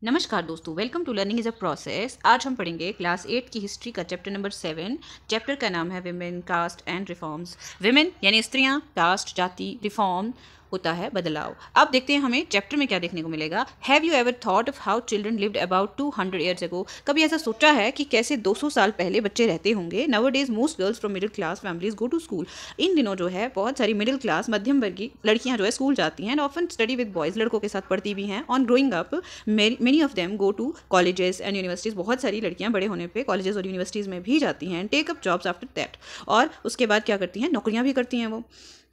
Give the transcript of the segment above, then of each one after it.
नमस्कार दोस्तों, welcome to learning is a process. आज हम पढ़ेंगे क्लास 8 की हिस्ट्री का चैप्टर नंबर 7। चैप्टर का नाम है women, caste and reforms. Women यानी स्त्रियां, कास्ट जाति, रिफॉर्म होता है बदलाव। अब देखते हैं हमें चैप्टर में क्या देखने को मिलेगा। Have you ever thought of how children lived about 200 years ago? कभी ऐसा सोचा है कि कैसे 200 साल पहले बच्चे रहते होंगे? Nowadays most girls from middle class families go to school. इन दिनों जो है बहुत सारी मिडिल क्लास मध्यम वर्गीय लड़कियां जो है स्कूल जाती हैं and often study with boys, लड़कों के साथ पढ़ती भी हैं। On growing up many of them go to colleges and universities. बहुत सारी लड़कियां बड़े होने पे कॉलेजेस और यूनिवर्सिटीज़ में भी जाती हैं। Take up jobs after that, और उसके बाद क्या करती हैं? नौकरियां भी करती हैं वो।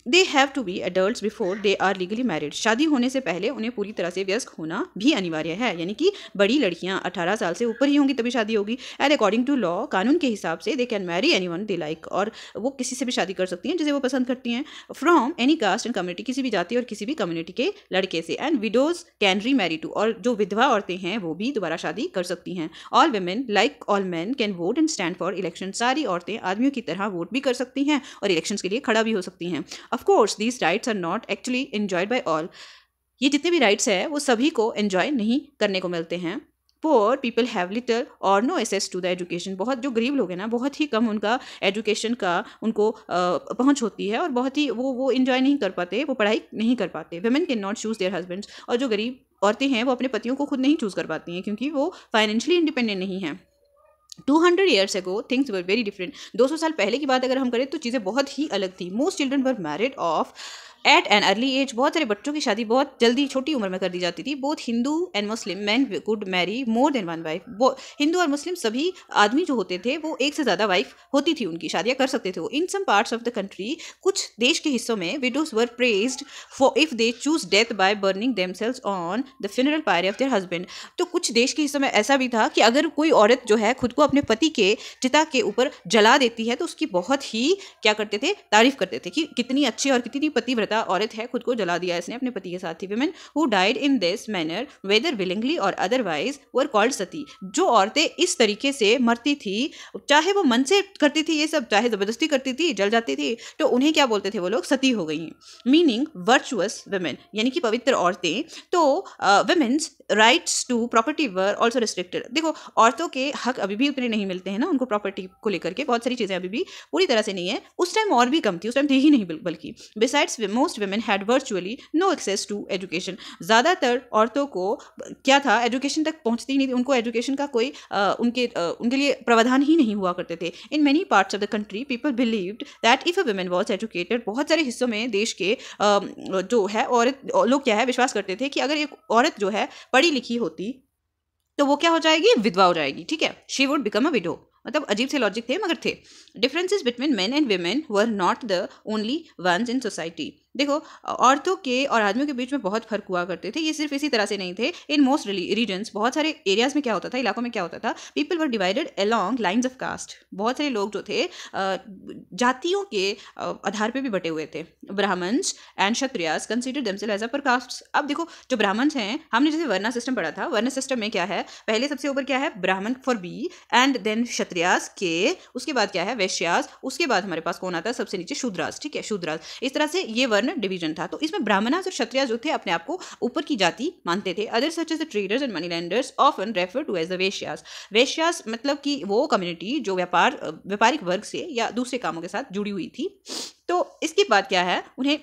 They have to be adult before they are legally married. शादी होने से पहले उन्हें पूरी तरह से वयस्क होना भी अनिवार्य है, यानी कि बड़ी लड़कियां 18 साल से ऊपर ही होंगी तभी शादी होगी। एंड अकॉर्डिंग टू लॉ, कानून के हिसाब से they can marry anyone they like, और वो किसी से भी शादी कर सकती हैं जिसे वो पसंद करती हैं। From any caste and community, किसी भी जाति और किसी भी कम्युनिटी के लड़के से। And widows can remarry too, और जो विधवा औरतें हैं वो भी दोबारा शादी कर सकती हैं। All women like all man can vote and stand for election. सारी औरतें आदमियों की तरह वोट भी कर सकती हैं और इलेक्शन के लिए खड़ा भी हो सकती हैं। Of course these rights are not actually enjoyed by all. ये जितने भी राइट्स हैं वो सभी को एंजॉय नहीं करने को मिलते हैं। Poor people have little or no access to the education. बहुत जो गरीब लोग हैं ना, बहुत ही कम उनका एजुकेशन का उनको पहुंच होती है, और बहुत ही वो इंजॉय नहीं कर पाते, वो पढ़ाई नहीं कर पाते। Women can not choose their husbands, और जो गरीब औरतें हैं वो अपने पतियों को खुद नहीं चूज कर पाती हैं क्योंकि वो फाइनेंशियली इंडिपेंडेंट नहीं हैं। 200 years ago things were very different. 200 साल पहले की बात अगर हम करें तो चीज़ें बहुत ही अलग थी। Most children were married off at an early age. बहुत सारे बच्चों की शादी बहुत जल्दी छोटी उम्र में कर दी जाती थी। Both Hindu and Muslim man could Mary more than one wife. Hindu और मुस्लिम सभी आदमी जो होते थे वो एक से ज़्यादा वाइफ होती थी, उनकी शादियाँ कर सकते थे वो। In some parts of the country, कुछ देश के हिस्सों में widows were praised for if they choose death by burning themselves on the funeral pyre of their husband. तो कुछ देश के हिस्सों में ऐसा भी था कि अगर कोई औरत जो है खुद को अपने पति के चिता के ऊपर जला देती है तो उसकी बहुत ही क्या करते थे, तारीफ करते थे कि कितनी अच्छी और कितनी पतिव्रता औरत है, खुद को जला दिया इसने अपने पति के साथ ही। Women who died in this manner whether willingly और अदरवाइज वर कॉल्ड सती। जो औरतें इस तरीके से मरती थी, चाहे वो मन से करती थी ये सब, चाहे जबरदस्ती करती थी, जल जाती थी, तो उन्हें क्या बोलते थे वो लोग? सती हो गई। मीनिंग वर्चुअस विमेन, यानी कि पवित्र औरतें। तो women's rights to property were also restricted. देखो, औरतों के हक अभी भी उतने नहीं मिलते हैं ना, उनको प्रॉपर्टी को लेकर के बहुत सारी चीज़ें अभी भी पूरी तरह से नहीं है। उस टाइम और भी कम थी, उस टाइम थी ही नहीं बल्कि। Besides most women had virtually no access to education. ज़्यादातर औरतों को क्या था, एजुकेशन तक पहुंचती ही नहीं थी, उनको एजुकेशन का कोई उनके लिए प्रावधान ही नहीं हुआ करते थे। In many parts of the country people believed that if a women was educated, बहुत सारे हिस्सों में देश के जो है औरत लोग क्या है विश्वास करते थे कि अगर एक औरत जो है पढ़ी लिखी होती तो वो क्या हो जाएगी? विधवा हो जाएगी। ठीक है, she would become a widow. मतलब अजीब से लॉजिक थे मगर थे। Differences between men and women were not the only ones in society. देखो, औरतों के और आदमियों के बीच में बहुत फर्क हुआ करते थे। ये सिर्फ इसी तरह से नहीं थे। इन मोस्ट रीजन्स, बहुत सारे एरियाज में क्या होता था, इलाकों में क्या होता था, people were divided along lines of caste. बहुत सारे लोग जो थे जातियों के आधार पे भी बटे हुए थे। Brahmans and Kshatriyas consider themselves as upper caste. अब देखो, जो ब्राह्मण्स हैं, हमने जैसे वर्ण सिस्टम पढ़ा था, वर्ण सिस्टम में क्या है, पहले सबसे ऊपर क्या है? Brahman for B, and then Kshatriyas K, उसके बाद क्या है? वैश्यास, उसके बाद हमारे पास कौन आता है? सबसे नीचे शूद्रास। ठीक है, शूद्रास। इस तरह से ये वर्ण डिवीजन था। तो इसमें ब्राह्मणास और क्षत्रियास जो थे अपने आप को ऊपर की जाति मानते थे। Other such as the traders and money lenders often refer to as the Vaishyas. Vaishyas मतलब कि वो कम्युनिटी जो व्यापारिक वर्ग से या दूसरे कामों के साथ जुड़ी हुई थी। तो इसके बाद क्या है, उन्हें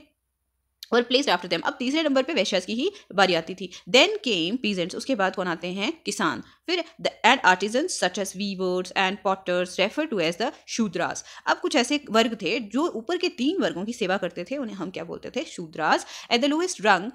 और प्लेस्ड आफ्टर देम। अब तीसरे नंबर पे वैश्यास की ही बारी आती थी। देन केम पीजेंट्स, उसके बाद कौन आते हैं? किसान। फिर the and artisans such as weavers and potters refer to as the Shudras. अब कुछ ऐसे वर्ग थे जो ऊपर के 3 वर्गों की सेवा करते थे, उन्हें हम क्या बोलते थे? Shudras. Eight the lowest rung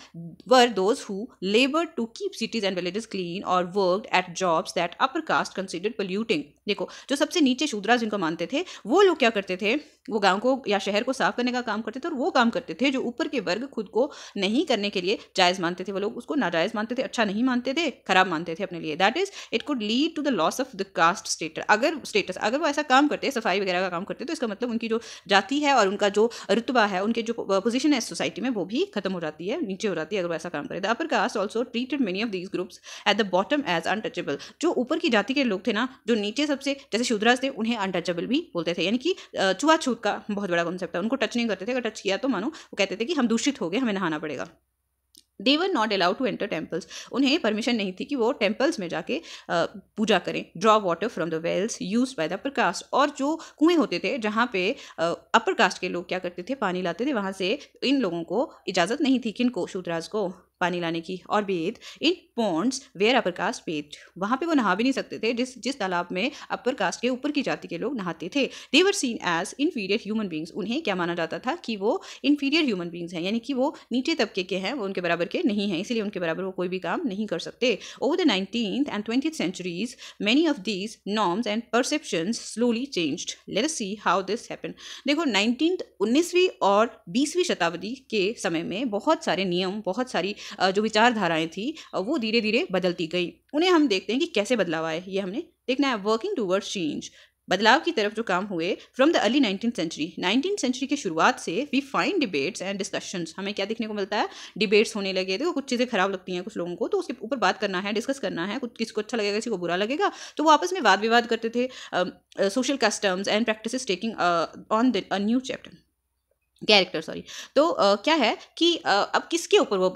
were those who labour to keep cities and villages clean और worked at jobs that upper caste considered polluting. देखो, जो सबसे नीचे शूद्रास जिनको मानते थे, वो लोग क्या करते थे? वो गांव को या शहर को साफ करने का काम करते थे, और वो काम करते थे जो ऊपर के वर्ग खुद को नहीं करने के लिए जायज मानते थे। वो लोग उसको नाजायज मानते थे, अच्छा नहीं मानते थे, खराब मानते थे अपने लिए। That is it could lead to the loss of the caste status. अगर वो ऐसा काम करते, सफाई वगैरह का काम करते, तो इसका मतलब उनकी जो जाति है और उनका जो रुतबा है, उनके जो पोजीशन है सोसाइटी में, वो भी खत्म हो जाती है, नीचे हो जाती है अगर वो ऐसा काम करे। The upper caste also treated many of these groups at the bottom as untouchable. जो ऊपर की जाति के लोग थे ना, जो नीचे सबसे जैसे शूद्रास थे, उन्हें अनटचेबल भी बोलते थे, यानी कि छुआछूत का बहुत बड़ा कॉन्सेप्ट है। उनको टच नहीं करते थे, अगर टच किया तो मानो वो कहते थे कि हम दूषित हो गए, हमें नहाना पड़ेगा। They were not allowed to enter temples, उन्हें परमिशन नहीं थी कि वो टेम्पल्स में जाके पूजा करें. Draw water from the wells used by the upper caste, और जो कुएं होते थे जहाँ पे अपर कास्ट के लोग क्या करते थे, पानी लाते थे, वहाँ से इन लोगों को इजाज़त नहीं थी, किनको, शूद्राज को, पानी लाने की. और बेद इन पॉन्ड्स वेयर अपर कास्ट बेद, वहाँ पे वो नहा भी नहीं सकते थे जिस तालाब में अपर कास्ट के ऊपर की जाति के लोग नहाते थे. They were seen as inferior human beings, उन्हें क्या माना जाता था कि वो इन्फीरियर ह्यूमन बींग्स हैं, यानी कि वो नीचे तबके के हैं, वो उनके बराबर के नहीं हैं, इसलिए उनके बराबर वो कोई भी काम नहीं कर सकते. Over the 19th and 20th centuries many of these norms and perceptions slowly changed. Let us see how this happened. देखो 19वीं और 20वीं शताब्दी के समय में बहुत सारे नियम, बहुत सारी जो विचारधाराएं थी वो धीरे धीरे बदलती गई. उन्हें हम देखते हैं कि कैसे बदलाव आए, ये हमने देखना है. वर्किंग टूवर्ड्स चेंज, बदलाव की तरफ जो काम हुए from the early 19th century की शुरुआत से we find debates and discussions. हमें क्या देखने को मिलता है, डिबेट्स होने लगे. देखो कुछ चीज़ें खराब लगती हैं कुछ लोगों को, तो उसके ऊपर बात करना है, डिस्कस करना है. कुछ किसी को अच्छा लगेगा, किसी को बुरा लगेगा, तो वो आपस में वाद विवाद करते थे. Social customs and practices taking on the new chapter character, sorry. तो क्या है कि अब किसके ऊपर वो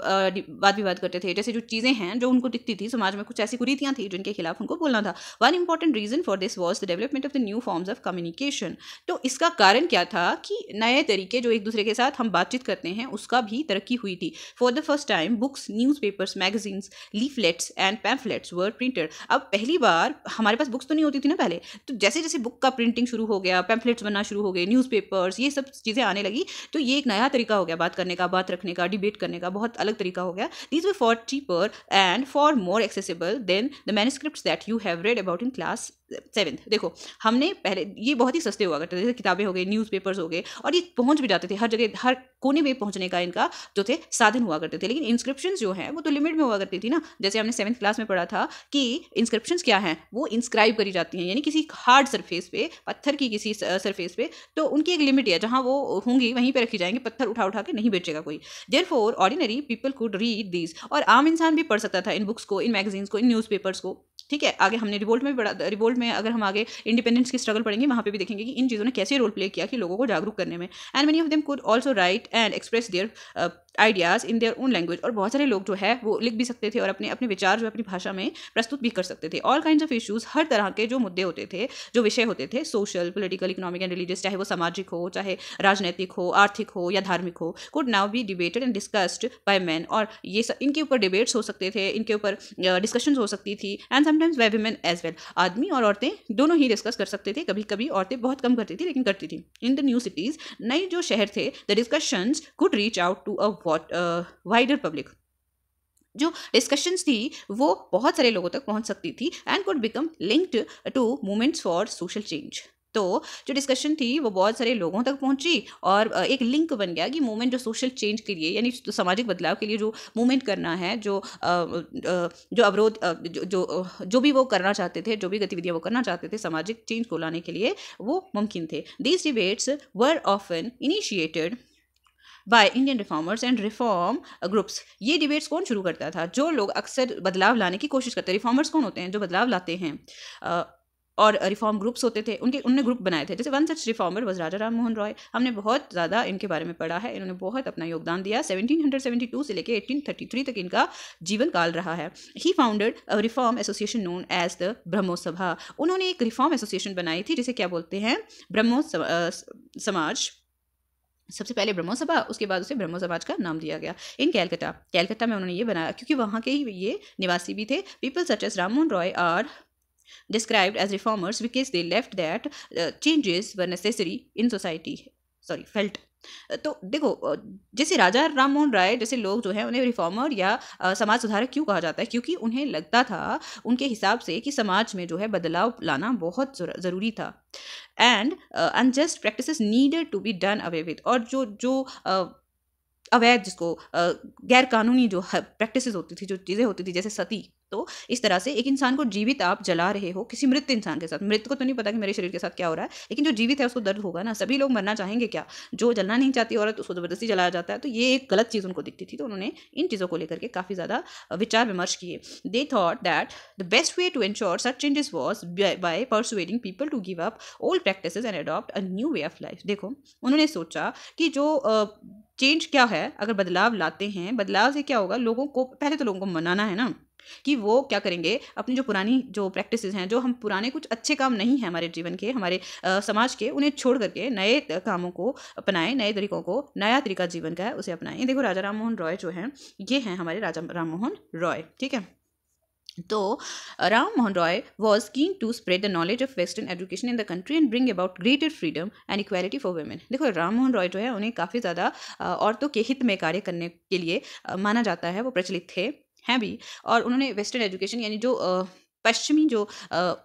वाद विवाद करते थे, जैसे जो चीज़ें हैं जो उनको दिखती थी समाज में, कुछ ऐसी कुरीतियाँ थी जिनके खिलाफ उनको बोलना था. One important reason for this was the development of the new forms of communication. तो इसका कारण क्या था कि नए तरीके जो एक दूसरे के साथ हम बातचीत करते हैं उसका भी तरक्की हुई थी. For the first time books, news papers, magazines, leaflets and pamphlets were printed. अब पहली बार हमारे पास बुक्स तो नहीं होती थी ना पहले, तो जैसे जैसे बुक का प्रिंटिंग शुरू हो गया, पैम्फलेट्स बनना शुरू हो गए, न्यूज़ पेपर्स, ये सब चीज़ें आने लगी, तो ये एक नया तरीका हो गया बात करने का, बात रखने का, डिबेट करने का, बहुत अलग तरीका हो गया. These were far cheaper and far more accessible than the manuscripts that you have read about in class 7th. देखो हमने पहले ये बहुत ही सस्ते हुआ करते थे, जैसे किताबें हो गई, न्यूज़पेपर्स हो गए, और ये पहुंच भी जाते थे हर जगह, हर कोने में पहुंचने का इनका जो थे साधन हुआ करते थे. लेकिन इंस्क्रिप्शंस जो हैं वो तो लिमिट में हुआ करती थी ना. जैसे हमने 7th क्लास में पढ़ा था कि इंस्क्रिप्शंस क्या हैं, वो इंस्क्राइब करी जाती हैं, यानी किसी हार्ड सरफेस पे, पत्थर की किसी सरफेस पे, तो उनकी एक लिमिट है, जहाँ वो होंगी वहीं पर रखी जाएंगी, पत्थर उठा उठा के नहीं बेचेगा कोई. Therefore ordinary people could read these, और आम इंसान भी पढ़ सकता था इन बुक्स को, इन मैगजीन्स को, इन न्यूज़पेपर्स को. ठीक है, आगे हमने रिवोल्ट में भी पढ़ा, रिवोल्ट में अगर हम आगे इंडिपेंडेंस की स्ट्रगल पढ़ेंगे वहाँ पे भी देखेंगे कि इन चीज़ों ने कैसे रोल प्ले किया कि लोगों को जागरूक करने में. And many of them could also right and express their ideas in their own language, और बहुत सारे लोग जो है वो लिख भी सकते थे और अपने अपने विचार जो अपनी भाषा में प्रस्तुत भी कर सकते थे. ऑल काइंड्स ऑफ इश्यूज़, हर तरह के जो मुद्दे होते थे, जो विषय होते थे, social, political, economic and religious, चाहे वो सामाजिक हो, चाहे राजनैतिक हो, आर्थिक हो या धार्मिक हो, could now be debated and discussed by man. और ये इनके ऊपर डिबेट्स हो सकते थे, इनके ऊपर डिस्कशंस हो सकती थी, and sometimes by women as well. आदमी और औरतें दोनों ही डिस्कस कर सकते थे. कभी कभी औरतें बहुत कम करती थी लेकिन करती थी. इन द न्यू सिटीज़, नए जो शहर थे, the discussions could reach out to a wider public. जो डिस्कशंस थी वो बहुत सारे लोगों तक पहुंच सकती थी and could become linked to movements for social change. तो जो डिस्कशन थी वो बहुत सारे लोगों तक पहुंची और एक लिंक बन गया कि मूवमेंट जो सोशल चेंज के लिए, यानी तो सामाजिक बदलाव के लिए जो मूवमेंट करना है, जो अवरोध, जो भी वो करना चाहते थे, जो भी गतिविधियां वो करना चाहते थे सामाजिक चेंज को लाने के लिए, वो मुमकिन थे. These debates were often initiated by Indian reformers and reform groups. ये डिबेट्स कौन शुरू करता था? जो लोग अक्सर बदलाव लाने की कोशिश करते हैं. रिफॉर्मर्स कौन होते हैं? जो बदलाव लाते हैं. और रिफॉर्म ग्रुप्स होते थे, उनने ग्रुप बनाए थे. जैसे वन सच रिफॉर्मर वॉज राजा राम मोहन रॉय. हमने बहुत ज़्यादा इनके बारे में पढ़ा है, इन्होंने बहुत अपना योगदान दिया. 1772 से लेकर 1833 तक इनका जीवन काल रहा है. He founded a reform association known as the Brahmo Sabha. उन्होंने एक रिफॉर्म एसोसिएशन बनाई थी जिसे क्या बोलते हैं, ब्रह्मो समाज. सबसे पहले ब्रह्मो सभा, उसके बाद उसे ब्रह्मो समाज का नाम दिया गया. इन कैलकाटा में उन्होंने ये बनाया क्योंकि वहाँ के ही ये निवासी भी थे. People such as Ram Mohan Roy are described as reformers because they left that changes were necessary in society. Felt. तो देखो जैसे राजा राम मोहन राय जैसे लोग जो हैं उन्हें रिफॉर्मर या समाज सुधारक क्यों कहा जाता है? क्योंकि उन्हें लगता था उनके हिसाब से कि समाज में जो है बदलाव लाना बहुत ज़रूरी था. And unjust practices needed to be done away with. और जो अवैध, जिसको गैर कानूनी जो प्रैक्टिसेस होती थी, जो चीज़ें होती थी, जैसे सती. तो इस तरह से एक इंसान को जीवित आप जला रहे हो किसी मृत इंसान के साथ. मृत को तो नहीं पता कि मेरे शरीर के साथ क्या हो रहा है, लेकिन जो जीवित है उसको दर्द होगा ना. सभी लोग मरना चाहेंगे क्या? जो जलना नहीं चाहती औरत उसको ज़बरदस्ती जलाया जाता है. तो ये एक गलत चीज़ उनको दिखती थी. तो उन्होंने इन चीज़ों को लेकर के काफ़ी ज़्यादा विचार विमर्श किए. They thought that the best way to ensure such changes was by persuading people to give up old practices and adopt a new way of life. देखो उन्होंने सोचा कि जो चेंज क्या है, अगर बदलाव लाते हैं, बदलाव से क्या होगा, लोगों को पहले तो लोगों को मनाना है ना कि वो क्या करेंगे, अपनी जो पुरानी जो प्रैक्टिसेस हैं, जो हम पुराने कुछ अच्छे काम नहीं हैं हमारे जीवन के, हमारे समाज के, उन्हें छोड़ करके नए कामों को अपनाएं, नए तरीकों को, नया तरीका जीवन का है उसे अपनाएं। ये देखो राजा राम मोहन रॉय जो हैं, ये हैं हमारे राजा राम मोहन रॉय, ठीक है। तो Ram Mohan Roy was keen to spread the knowledge of western education in the country and bring about greater freedom and equality for women। देखो राम मोहन रॉय जो है, उन्हें काफ़ी ज़्यादा औरतों के हित में कार्य करने के लिए माना जाता है, वो प्रचलित थे, हैं भी। और उन्होंने वेस्टर्न एजुकेशन यानी जो पश्चिमी जो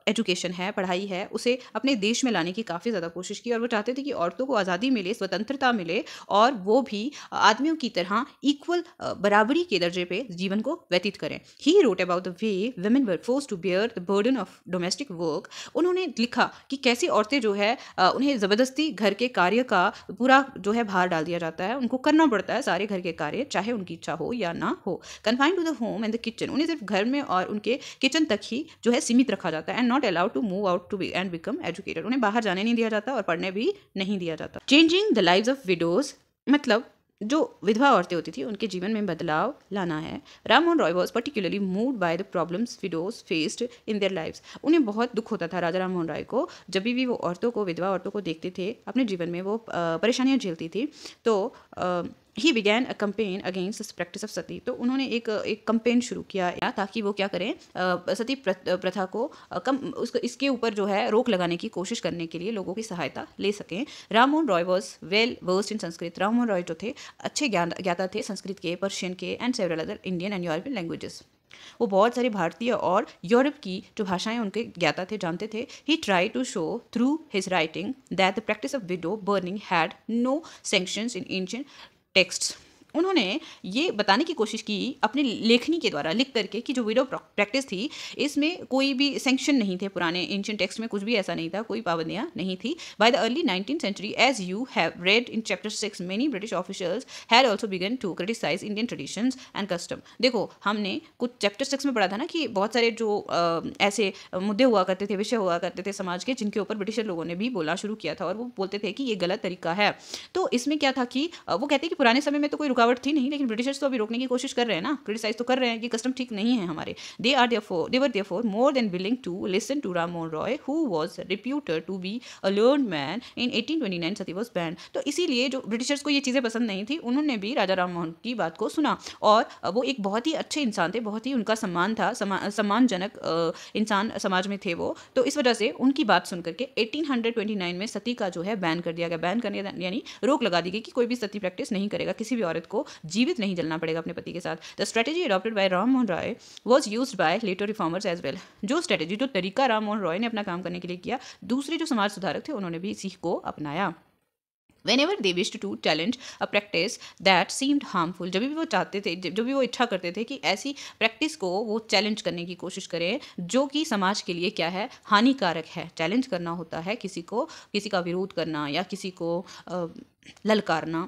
एजुकेशन है, पढ़ाई है, उसे अपने देश में लाने की काफ़ी ज़्यादा कोशिश की, और वो चाहते थे कि औरतों को आज़ादी मिले, स्वतंत्रता मिले, और वो भी आदमियों की तरह इक्वल बराबरी के दर्जे पे जीवन को व्यतीत करें। He wrote about the way women were forced to bear the burden of domestic work. उन्होंने लिखा कि कैसे औरतें जो है उन्हें ज़बरदस्ती घर के कार्य का पूरा जो है भार डाल दिया जाता है, उनको करना पड़ता है सारे घर के कार्य, चाहे उनकी इच्छा हो या ना हो। Confined to the home and the kitchen, उन्हें सिर्फ घर में और उनके किचन तक ही जो है सीमित रखा जाता है। And not allowed to move out to be and become educated, उन्हें बाहर जाने नहीं दिया जाता और पढ़ने भी नहीं दिया जाता। Changing the lives of widows, मतलब जो विधवा औरतें होती थी उनके जीवन में बदलाव लाना है। Ram Mohan Roy was particularly moved by the problems widows faced in their lives. उन्हें बहुत दुख होता था राजा राम मोहन रॉय को, जब भी वो औरतों को, विधवा औरतों को देखते थे अपने जीवन में वो परेशानियां झेलती थी। तो he began a campaign against this practice of sati. तो उन्होंने एक कंपेन शुरू किया ताकि वो क्या करें, सती प्रथा को कम उसको इसके ऊपर जो है रोक लगाने की कोशिश करने के लिए लोगों की सहायता ले सकें। Ram Mohan Roy was well versed in Sanskrit. Ram Mohan Roy जो थे अच्छे ज्ञाता थे संस्कृत के, पर्शियन के and several other Indian and European languages. वो बहुत सारे भारतीय और यूरोप की जो भाषाएं उनके ज्ञाता थे, जानते थे। He tried to show through his writing that the practice of widow burning had no sanctions in ancient texts. उन्होंने ये बताने की कोशिश की अपनी लेखनी के द्वारा, लिख करके, कि जो विडो प्रैक्टिस थी इसमें कोई भी सेंक्शन नहीं थे, पुराने एंशिएंट टेक्स्ट में कुछ भी ऐसा नहीं था, कोई पाबंदियां नहीं थी। By the early 19th century, as you have read in chapter 6, many British officials had also begun to criticise Indian traditions and custom. देखो हमने कुछ चैप्टर 6 में पढ़ा था ना कि बहुत सारे जो ऐसे मुद्दे हुआ करते थे, विषय हुआ करते थे समाज के, जिनके ऊपर ब्रिटिशर लोगों ने भी बोलना शुरू किया था, और वो बोलते थे कि ये गलत तरीका है। तो इसमें क्या था कि वो कहते हैं कि पुराने समय में तो कोई रुकावट थी नहीं, लेकिन ब्रिटिशर्स तो अभी रोकने की कोशिश कर रहे हैं ना, क्रिटिसाइज तो कर रहे हैं कि कस्टम ठीक नहीं है हमारे। They were therefore more than willing to listen to Ram Mohan Roy, who was reputed to be a learned man. In 1829 sati was banned. तो इसीलिए जो ब्रिटिशर्स को ये चीज़ें पसंद नहीं थी, उन्होंने भी राजा राम मोहन की बात को सुना, और वो एक बहुत ही अच्छे इंसान थे, बहुत ही उनका सम्मान था, सम्मानजनक इंसान समाज में थे वो। तो इस वजह से उनकी बात सुन करके 1829 में सती का जो है बैन कर दिया गया। बैन करने यानी रोक लगा दी गई कि कोई भी सती प्रैक्टिस नहीं करेगा, किसी भी औरत को जीवित नहीं जलना पड़ेगा अपने पति के साथ। The strategy adopted by Ram Mohan Roy was used by later reformers as well. जो स्ट्रेटेजी, जो तरीका राम मोहन रॉय ने अपना काम करने के लिए किया, दूसरे जो समाज सुधारक थे उन्होंने भी इसी को अपनाया। Whenever they wished to challenge a practice that seemed harmful, जब भी वो चाहते थे, जब भी वो इच्छा करते थे कि ऐसी प्रैक्टिस को वो चैलेंज करने की कोशिश करें जो कि समाज के लिए क्या है, हानिकारक है। चैलेंज करना होता है किसी को, किसी का विरोध करना या किसी को ललकारना।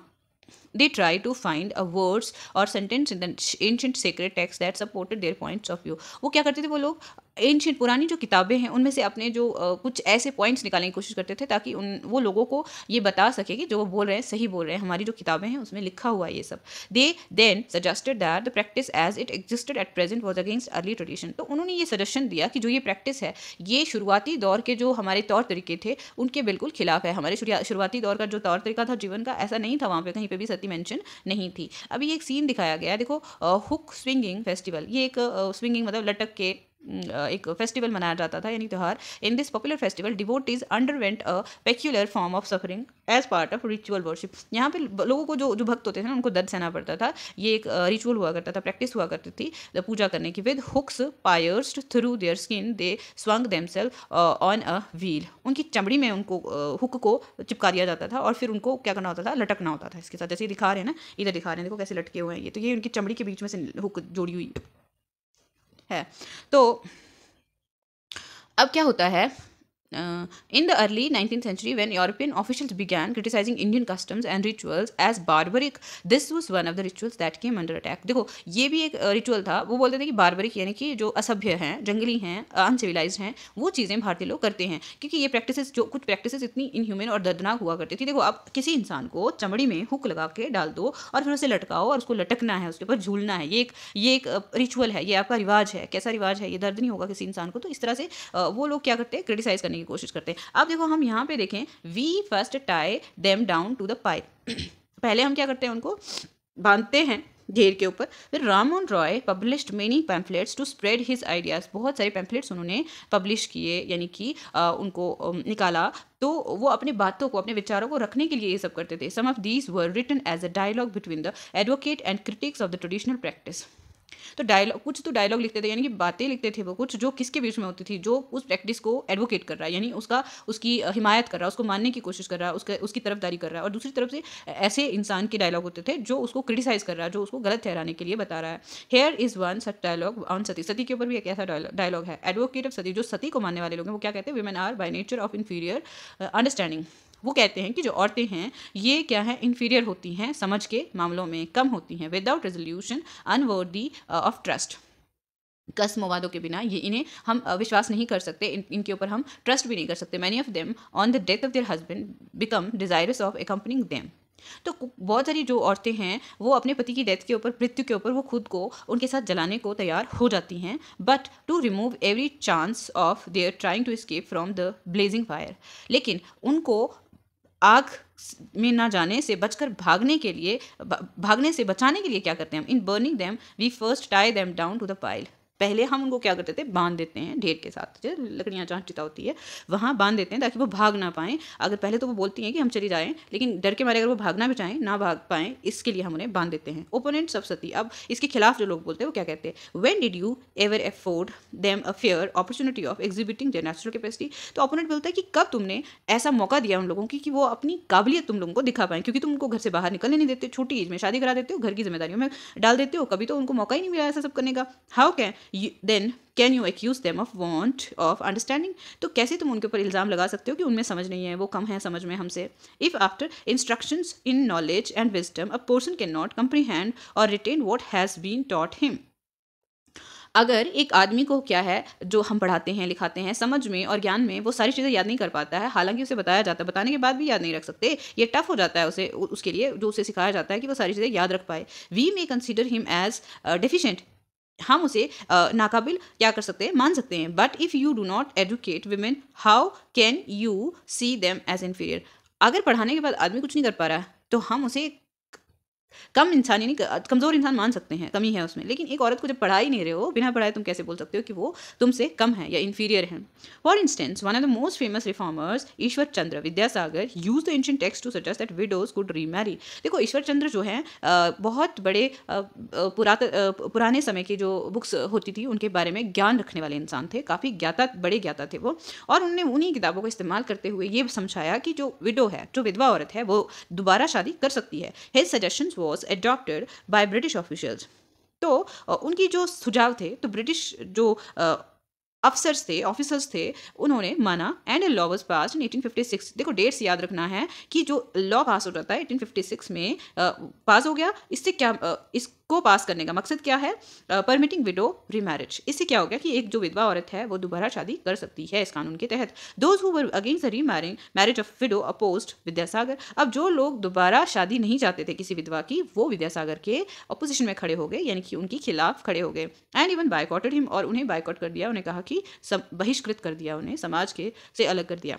They try to find a words or sentence in the ancient sacred text that supported their points of view। वो क्या करते थे वो लोग, एंशियंट पुरानी जो किताबें हैं उनमें से अपने जो कुछ ऐसे पॉइंट्स निकालने की कोशिश करते थे ताकि वो लोगों को ये बता सके कि जो वो बोल रहे हैं सही बोल रहे हैं, हमारी जो किताबें हैं उसमें लिखा हुआ है ये सब। They then suggested that the practice as it existed at present was against early tradition. तो उन्होंने ये सजेशन दिया कि जो ये प्रैक्टिस है ये शुरुआती दौर के जो हमारे तौर तरीके थे उनके बिल्कुल खिलाफ है। हमारे शुरुआती दौर का जो तौर तरीका था जीवन का, ऐसा नहीं था, वहाँ पे कहीं पे भी सती मेंशन नहीं थी। अभी एक सीन दिखाया गया है, देखो हुक स्विंगिंग फेस्टिवल। ये एक स्विंगिंग मतलब लटक के एक फेस्टिवल मनाया जाता था, यानी त्यौहार। In this popular festival devotees underwent a peculiar form of suffering as part of ritual worship. यहाँ पे लोगों को जो भक्त होते थे ना उनको दर्द सहना पड़ता था। ये एक रिचुअल हुआ करता था, प्रैक्टिस हुआ करती थी पूजा करने की। With hooks pierced through their skin they swung themselves on a wheel. उनकी चमड़ी में उनको हुक को चिपका दिया जाता था और फिर उनको क्या करना होता था, लटकना होता था इसके साथ। जैसे दिखा रहे हैं ना, इधर दिखा रहे हैं, देखो कैसे लटके हुए हैं ये। तो ये उनकी चमड़ी के बीच में से हुक जोड़ी हुई है। तो अब क्या होता है, In the early 19th century, when European officials began criticizing Indian customs and rituals as barbaric, this was one of the rituals that came under attack. देखो ये भी एक रिचुअल था, वो बोलते थे कि बारबरिक यानी कि जो असभ्य हैं, जंगली हैं, अनसिविलाइज्ड हैं, वो चीज़ें भारतीय लोग करते हैं, क्योंकि ये प्रैक्टिसेस जो कुछ प्रैक्टिसेस इतनी इनह्यूमन और दर्दनाक हुआ करती थी। देखो आप किसी इंसान को चमड़ी में हुक लगा के डाल दो और फिर उसे लटकाओ और उसको लटकना है, उसके ऊपर झूलना है, ये एक रिचुअल है, ये आपका रिवाज है। कैसा रिवाज है? ये दर्द नहीं होगा किसी इंसान को। तो इस तरह से वो लोग क्या करते हैं, क्रिटिसाइज करने की कोशिश करते हैं। अब देखो हम यहाँ पे देखें, we first tie them down to the pipe. पहले हम क्या करते हैं, उनको बांधते हैं ढेर के ऊपर। फिर Rammohun Roy published many pamphlets to spread his ideas. बहुत सारे पैम्फलेट्स उन्होंने पब्लिश किए, यानी कि उनको निकाला, तो वो अपनी बातों को, अपने विचारों को रखने के लिए ये सब करते थे। Some of these were written as a dialogue between the advocate and critics of the traditional practice. तो डायलॉग, कुछ तो डायलॉग लिखते थे, यानी कि बातें लिखते थे वो, कुछ जो किसके बीच में होती थी, जो उस प्रैक्टिस को एडवोकेट कर रहा है, यानी उसकी हिमायत कर रहा है, उसको मानने की कोशिश कर रहा है, उसकी तरफदारी कर रहा है, और दूसरी तरफ से ऐसे इंसान के डायलॉग होते थे जो उसको क्रिटिसाइज कर रहा है, जो उसको गलत ठहराने के लिए बता रहा है। Here is one such dialogue on sati. Sati के ऊपर भी एक ऐसा डायलॉग है। एडवोकेट ऑफ सती, जो सती को मानने वाले लोग हैं, वो क्या कहते हैं, women are by nature of inferior understanding. वो कहते हैं कि जो औरतें हैं ये क्या है, इन्फीरियर होती हैं, समझ के मामलों में कम होती हैं, without resolution unworthy of trust. कसम वादों के बिना ये इन्हें हम विश्वास नहीं कर सकते, इनके ऊपर हम ट्रस्ट भी नहीं कर सकते। Many of them on the death of their husband become desirous of accompanying them. तो बहुत सारी जो औरतें हैं वो अपने पति की डेथ के ऊपर, मृत्यु के ऊपर, वो खुद को उनके साथ जलाने को तैयार हो जाती हैं, but to remove every chance of their trying to escape from the blazing fire. लेकिन उनको आग में ना जाने से बचकर भागने से बचाने के लिए क्या करते हैं हम, in burning them we first tie them down to the pile. पहले हम उनको क्या करते थे, बांध देते हैं ढेर के साथ, जो लकड़ियाँ जहाँ चिता होती है वहाँ बांध देते हैं ताकि वो भाग ना पाएँ। अगर पहले तो वो बोलती हैं कि हम चली जाएं, लेकिन डर के मारे अगर वो भागना भी चाहें, ना भाग पाएँ, इसके लिए हम उन्हें बांध देते हैं। ओपोनेंट्स ऑफ सती, अब इसके खिलाफ जो लोग बोलते हैं वो क्या कहते हैं, when did you ever afford them a fair opportunity of exhibiting there natural capacity. तो ओपोनेंट बोलता है कि कब तुमने ऐसा मौका दिया उन लोगों की कि वो अपनी काबिलियत तुम लोगों को दिखा पाएँ, क्योंकि तुम उनको घर से बाहर निकलने नहीं देते, छोटी एज में शादी करा देते हो, घर की जिम्मेदारियों में डाल देते हो, कभी तो उनको मौका ही नहीं मिला ऐसा सब करने का। How can you accuse them of want of understanding. तो कैसे तुम उनके ऊपर इल्ज़ाम लगा सकते हो कि उनमें समझ नहीं है, वो कम है समझ में हमसे। If after instructions in knowledge and wisdom a person can not comprehend और retain what has been taught him. अगर एक आदमी को क्या है, जो हम पढ़ाते हैं लिखाते हैं, समझ में और ज्ञान में वो सारी चीज़ें याद नहीं कर पाता है, हालांकि उसे बताया जाता है, बताने के बाद भी याद नहीं रख सकते, ये टफ हो जाता है उसके लिए, जो उसे सिखाया जाता है कि वो सारी चीज़ें याद रख पाए। We may consider him as deficient, हम उसे नाकाबिल क्या कर सकते हैं, मान सकते हैं। But if you do not educate women how can you see them as inferior. अगर पढ़ाने के बाद आदमी कुछ नहीं कर पा रहा है तो हम उसे कम इंसान यानी कमज़ोर इंसान मान सकते हैं, कमी है उसमें। लेकिन एक औरत को जब पढ़ा ही नहीं रहे हो, बिना पढ़ाए तुम कैसे बोल सकते हो कि वो तुमसे कम है या इन्फीरियर है। For instance one of the most famous reformers Ishwar Chandra Vidyasagar use the ancient text to suggest that widows could remarry. देखो ईश्वर चंद्र जो है बहुत बड़े पुराने समय की जो बुक्स होती थी उनके बारे में ज्ञान रखने वाले इंसान थे, काफ़ी बड़े ज्ञाता थे वो, और उन्होंने उन्हीं किताबों का इस्तेमाल करते हुए ये समझाया कि जो विडो है, जो विधवा औरत है, वो दोबारा शादी कर सकती है। His suggestions was adopted by British officials। तो उनकी जो सुझाव थे, तो ब्रिटिश जो ऑफिसर्स थे, उन्होंने माना and law was passed in 1856। देखो डेट्स याद रखना है कि जो लॉ पास हो जाता है 1856 में पास हो गया। इससे क्या इसको पास करने का मकसद क्या है, परमिटिंग विडो रीमैरिज। इससे क्या हो गया कि एक जो विधवा औरत है वो दोबारा शादी कर सकती है इस कानून के तहत। Those who were against the remarrying marriage of widow opposed Vidyasagar. अब जो लोग दोबारा शादी नहीं चाहते थे किसी विधवा की, वो विद्यासागर के अपोजिशन में खड़े हो गए, यानी कि उनके खिलाफ खड़े हो गए। एंड इवन बायकॉटेड हिम, और उन्हें बायकॉट कर दिया, उन्हें कहा कि बहिष्कृत कर दिया, उन्हें समाज के से अलग कर दिया।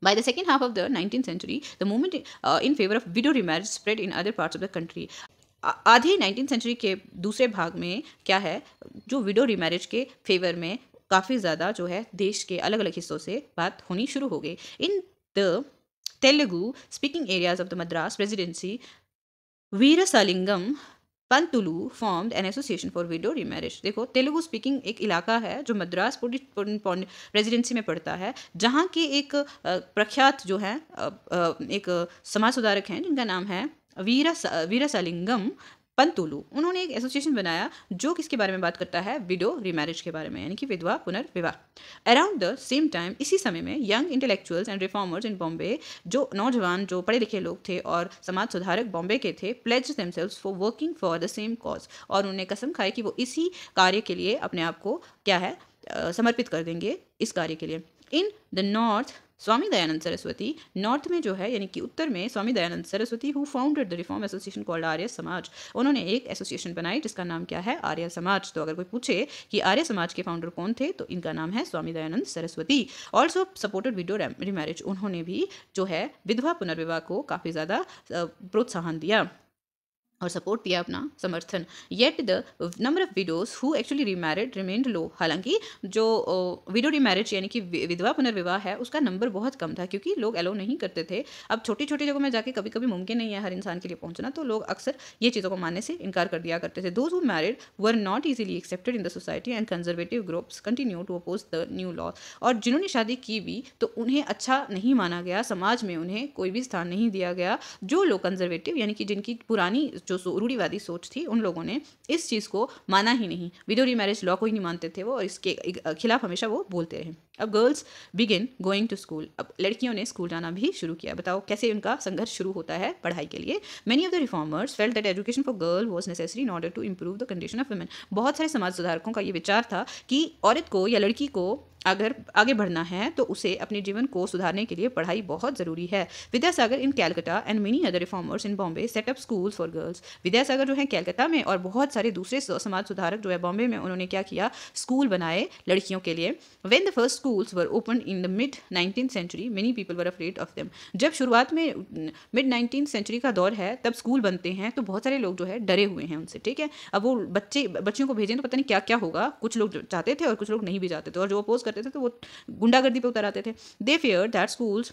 By the second half of the 19th century, the movement in favor of widow remarriage spread in other parts of the country। आधे 19th सेंचुरी के दूसरे भाग में क्या है, जो विडो रीमैरिज के फेवर में काफ़ी ज़्यादा जो है देश के अलग अलग हिस्सों से बात होनी शुरू हो गई। In the Telugu speaking areas of the Madras presidency, Veerasalingam Pantulu formed an association for widow remarriage. देखो तेलुगु स्पीकिंग एक इलाका है जो मद्रास प्रेसिडेंसी में पड़ता है, जहाँ के एक प्रख्यात जो है एक समाज सुधारक हैं जिनका नाम है वीरसालिंगम पंतुलू, उन्होंने एक एसोसिएशन बनाया जो किसके बारे में बात करता है, विडो रिमैरिज के बारे में, यानी कि विधवा पुनर्विवाह। अराउंड द सेम टाइम, इसी समय में young intellectuals and reformers in Bombay, जो नौजवान जो पढ़े लिखे लोग थे और समाज सुधारक बॉम्बे के थे, pledged themselves for working for the same cause, और उन्होंने कसम खाई कि वो इसी कार्य के लिए अपने आप को क्या है समर्पित कर देंगे इस कार्य के लिए। In the north, Swami Dayanand Saraswati, north में जो है यानी कि उत्तर में Swami Dayanand Saraswati who founded the reform association called Arya Samaj, उन्होंने एक एसोसिएशन बनाई जिसका नाम क्या है, आर्य समाज। तो अगर कोई पूछे कि आर्य समाज के फाउंडर कौन थे तो इनका नाम है Swami Dayanand Saraswati. Also supported widow remarriage, उन्होंने भी जो है विधवा पुनर्विवाह को काफ़ी ज़्यादा प्रोत्साहन दिया और सपोर्ट दिया, अपना समर्थन। Yet the number of widows who actually remarried remained low, हालांकि जो विडो रीमैरिज यानी कि विधवा पुनर्विवाह है उसका नंबर बहुत कम था क्योंकि लोग अलो नहीं करते थे। अब छोटी छोटी जगहों में जाके कभी कभी मुमकिन नहीं है हर इंसान के लिए पहुंचना, तो लोग अक्सर ये चीज़ों को मानने से इनकार कर दिया करते थे। Those who married were not easily accepted in the society and conservative groups continue to oppose the new law, और जिन्होंने शादी की भी तो उन्हें अच्छा नहीं माना गया, समाज में उन्हें कोई भी स्थान नहीं दिया गया। जो लोग कंजर्वेटिव यानी कि जिनकी पुरानी जो रूढ़िवादी सोच थी, उन लोगों ने इस चीज़ को माना ही नहीं, विडो रीमैरिज लॉ को ही नहीं मानते थे वो, और इसके खिलाफ हमेशा वो बोलते रहे। अब girls begin going to school, अब लड़कियों ने स्कूल जाना भी शुरू किया। बताओ कैसे उनका संघर्ष शुरू होता है पढ़ाई के लिए। Many of the reformers felt that education for girl was necessary in order to improve the condition of women, बहुत सारे समाज सुधारकों का ये विचार था कि औरत को या लड़की को अगर आगे बढ़ना है तो उसे अपने जीवन को सुधारने के लिए पढ़ाई बहुत ज़रूरी है। Vidyasagar in Calcutta and many other reformers in Bombay set up schools for girls, Vidyasagar जो है कैलकाटा में और बहुत सारे दूसरे समाज सुधारक जो है बॉम्बे में, उन्होंने क्या किया, स्कूल बनाए लड़कियों के लिए। When the first schools were open in the mid 19th century many people were afraid of them, जब शुरुआत में मिड 19th सेंचुरी का दौर है तब स्कूल बनते हैं तो बहुत सारे लोग जो है डरे हुए हैं उनसे, ठीक है। अब वो बच्चियों को भेजें तो पता नहीं क्या क्या होगा, कुछ लोग चाहते थे और कुछ लोग नहीं भी चाहते थे, और जो अपोज करते थे तो वो गुंडागर्दी पे उतर आते थे। They feared that schools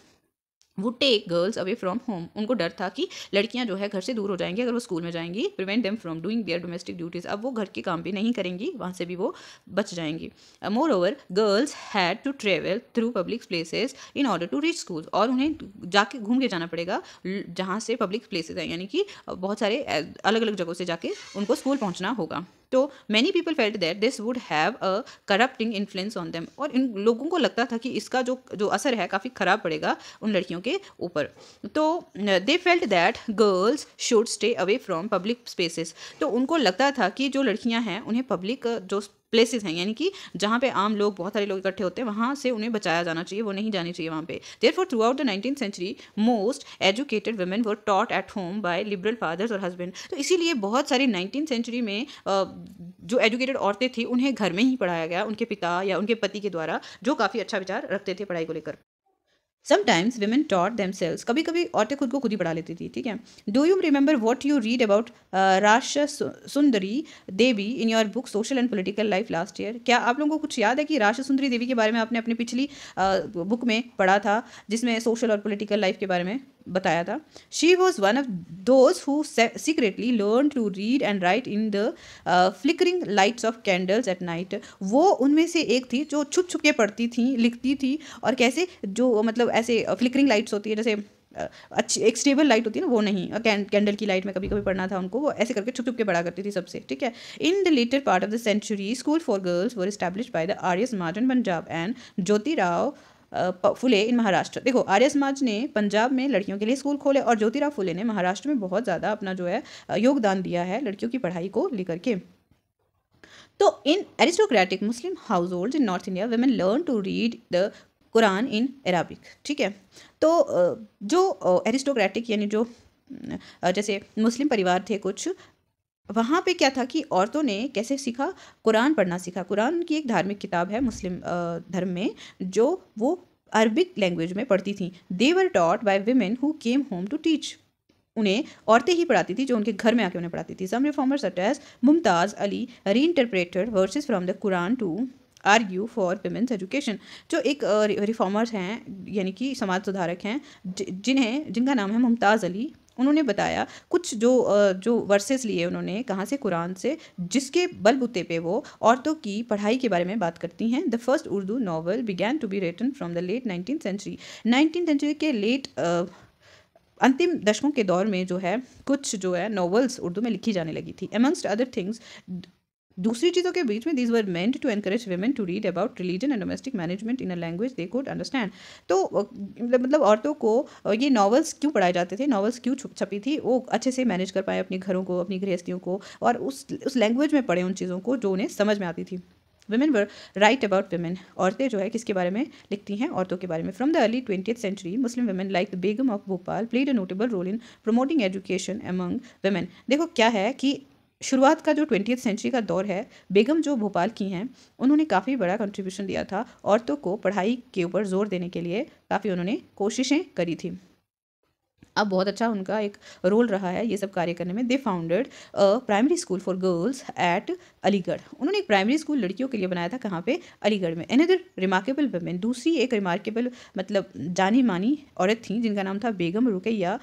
would take girls away from home, उनको डर था कि लड़कियां जो है घर से दूर हो जाएंगी अगर वो स्कूल में जाएंगी, prevent them from doing there domestic duties, अब वो घर के काम भी नहीं करेंगी, वहाँ से भी वो बच जाएंगी। Moreover girls had to travel through public places in order to reach school, और उन्हें जाके घूम के जाना पड़ेगा जहाँ से पब्लिक प्लेसेस हैं, यानी कि बहुत सारे अलग अलग जगहों से जाके उनको स्कूल पहुँचना होगा। तो many people felt that this would have a corrupting influence on them, और इन लोगों को लगता था कि इसका जो असर है काफ़ी ख़राब पड़ेगा उन लड़कियों के ऊपर। तो they felt that girls should stay away from public spaces, तो उनको लगता था कि जो लड़कियां हैं उन्हें पब्लिक जो प्लेसेस हैं यानी कि जहाँ पे आम लोग बहुत सारे लोग इकट्ठे होते हैं वहाँ से उन्हें बचाया जाना चाहिए, वो नहीं जानी चाहिए वहाँ पे। Therefore throughout the 19th century most educated women were taught at home by liberal fathers और हस्बैंड, तो इसीलिए बहुत सारी 19th सेंचुरी में जो एजुकेटेड औरतें थी उन्हें घर में ही पढ़ाया गया उनके पिता या उनके पति के द्वारा, जो काफ़ी अच्छा विचार रखते थे पढ़ाई को लेकर। समटाइम्स women taught themselves, कभी कभी औरतें खुद को खुद ही पढ़ा लेती थी, ठीक है। Do you remember what you read about Rash Sundari Devi in your book social and political life last year, क्या आप लोगों को कुछ याद है कि राश सुंदरी देवी के बारे में आपने अपनी पिछली बुक में पढ़ा था जिसमें सोशल और पोलिटिकल लाइफ के बारे में बताया था। She was one of those who secretly learn to read and write in the flickering lights of candles at night, वो उनमें से एक थी जो छुप छुप के पढ़ती थी, लिखती थी, और कैसे जो मतलब ऐसे फ्लिकरिंग लाइट्स होती है जैसे अच्छी एक स्टेबल लाइट होती है ना, वो नहीं, कैंडल की लाइट में कभी कभी पढ़ना था उनको, वो ऐसे करके छुप छुप के पढ़ा करती थी सबसे, ठीक है। In the latter part of the century school for girls were established by the Arya Samaj in Punjab and Jyotirao Phule in Maharashtra. देखो आर्य समाज ने पंजाब में लड़कियों के लिए स्कूल खोले और ज्योतिराव फुले ने महाराष्ट्र में बहुत ज़्यादा अपना जो है योगदान दिया है लड़कियों की पढ़ाई को लेकर के। तो in aristocratic Muslim household in north India women learn to read the Quran in Arabic, ठीक है। तो जो एरिस्टोक्रेटिक यानी जो जैसे मुस्लिम परिवार थे कुछ, वहाँ पे क्या था कि औरतों ने कैसे सीखा, कुरान पढ़ना सीखा। कुरान की एक धार्मिक किताब है मुस्लिम धर्म में जो वो अरबिक लैंग्वेज में पढ़ती थी। They were taught by women who came home to teach, उन्हें औरतें ही पढ़ाती थी जो उनके घर में आके उन्हें पढ़ाती थी। Some reformers such as Mumtaz Ali reinterpreted verses from the Quran to argue for women's education, जो एक रिफॉर्मर्स हैं यानी कि समाज सुधारक हैं जिनका नाम है मुमताज़ अली, उन्होंने बताया कुछ जो वर्सेस लिए उन्होंने कहाँ से, कुरान से, जिसके बलबूते पे वो औरतों की पढ़ाई के बारे में बात करती हैं। The first Urdu novel began to be written from the late 19th century, 19th century के लेट अंतिम दशकों के दौर में जो है कुछ जो है नॉवेल्स उर्दू में लिखी जाने लगी थी। अमंगस्ट अदर थिंग्स, दूसरी चीज़ों के बीच में these were meant to encourage women to read about religion and domestic management in a language they could understand. तो मतलब औरतों को ये नॉवेल्स क्यों पढ़ाए जाते थे, नॉवेल्स क्यों छपी थी, वो अच्छे से मैनेज कर पाए अपने घरों को, अपनी गृहस्थियों को, और उस लैंग्वेज में पढ़े उन चीज़ों को जो उन्हें समझ में आती थी। women were right about women, औरतें जो है किसके बारे में लिखती हैं, औरतों के बारे में। From the early 20th century Muslim women like the Begum of Bhopal played a notable role in promoting education among women। देखो क्या है कि शुरुआत का जो 20th सेंचुरी का दौर है, बेगम जो भोपाल की हैं, उन्होंने काफ़ी बड़ा कंट्रीब्यूशन दिया था औरतों को पढ़ाई के ऊपर जोर देने के लिए, काफ़ी उन्होंने कोशिशें करी थी। अब बहुत अच्छा उनका एक रोल रहा है ये सब कार्य करने में। They founded a primary school for girls at Aligarh. उन्होंने एक प्राइमरी स्कूल लड़कियों के लिए बनाया था, कहाँ पे, अलीगढ़ में। अनदर रिमार्केबल वुमेन, दूसरी एक रिमार्केबल मतलब जानी मानी औरत थी जिनका नाम था Begum Rukaiya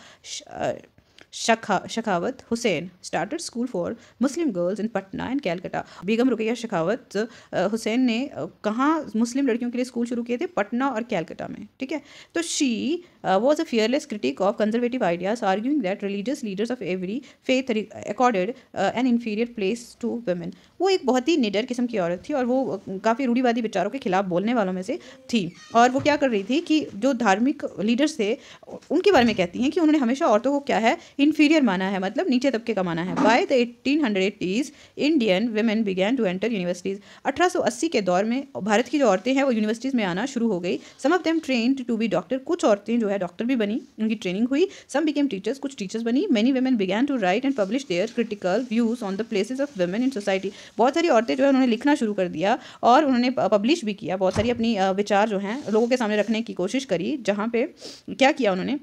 Sakhawat Hussain, started school for Muslim girls in Patna and Calcutta. Begum Rukaiya Sakhawat Hussain ने कहाँ मुस्लिम लड़कियों के लिए स्कूल शुरू किए थे, पटना और कैलकाटा में, ठीक है। तो she was a fearless critic of conservative ideas, arguing that religious leaders of every faith accorded an inferior place to women। वो एक बहुत ही निडर किस्म की औरत थी और वो काफ़ी रूढ़िवादी विचारों के खिलाफ बोलने वालों में से थी। और वो क्या कर रही थी कि जो धार्मिक लीडर्स थे उनके बारे में कहती हैं कि उन्होंने हमेशा औरतों को क्या है, इन्फीरियर माना है, मतलब नीचे तबके का माना है। By the 1880s Indian women began to enter universities। 1880 के दौर में भारत की जो औरतें हैं वो यूनिवर्सिटीज़ में आना शुरू हो गई। Some of them trained to be doctor, कुछ औरतें जो है डॉक्टर भी बनी, उनकी ट्रेनिंग हुई। सम बिकेम टीचर्स, कुछ टीचर्स बनी। Many women began to write and publish their critical views on the places of women in society। बहुत सारी औरतें जो है उन्होंने लिखना शुरू कर दिया और उन्होंने पब्लिश भी किया, बहुत सारी अपनी विचार जो हैं लोगों के सामने रखने की कोशिश करी, जहाँ पे क्या किया उन्होंने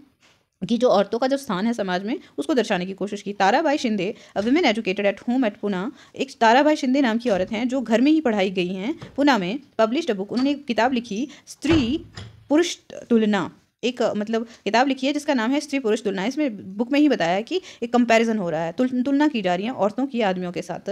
कि जो औरतों का जो स्थान है समाज में उसको दर्शाने की कोशिश की। Tarabai Shinde, women educated at home at Pune, एक ताराबाई शिंदे नाम की औरत हैं जो घर में ही पढ़ाई गई हैं पुणे में। पब्लिश्ड अ बुक, उन्होंने एक किताब लिखी, स्त्री पुरुष तुलना, एक मतलब किताब लिखी है जिसका नाम है स्त्री पुरुष तुलना। इसमें बुक में ही बताया है कि एक कंपैरिजन हो रहा है, तुलना की जा रही है औरतों की आदमियों के साथ।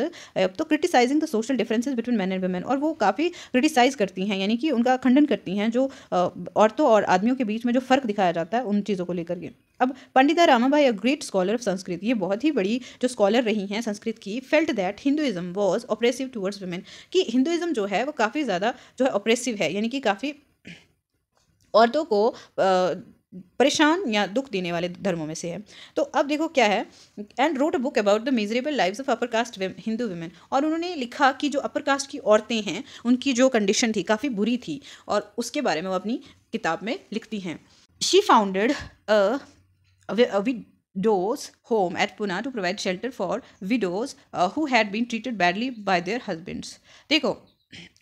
तो criticising the social differences between man and women, और वो काफ़ी क्रिटिसाइज करती हैं, यानी कि उनका खंडन करती हैं जो औरतों और आदमियों के बीच में जो फ़र्क दिखाया जाता है उन चीज़ों को लेकर के। अब Pandita Ramabai, a great scholar of Sanskrit, ये बहुत ही बड़ी जो स्कॉलर रही हैं संस्कृत की, felt that Hinduism was oppressive towards women, कि हिंदुइज्म जो है वो काफ़ी ज़्यादा जो है ऑपरेसिव है, यानी कि काफ़ी औरतों को परेशान या दुख देने वाले धर्मों में से है। तो अब देखो क्या है, and wrote a book about the miserable lives of upper caste Hindu women, और उन्होंने लिखा कि जो अपर कास्ट की औरतें हैं उनकी जो कंडीशन थी काफ़ी बुरी थी, और उसके बारे में वो अपनी किताब में लिखती हैं। She founded widows home at Pune to provide shelter for widows who had been treated badly by their husbands। देखो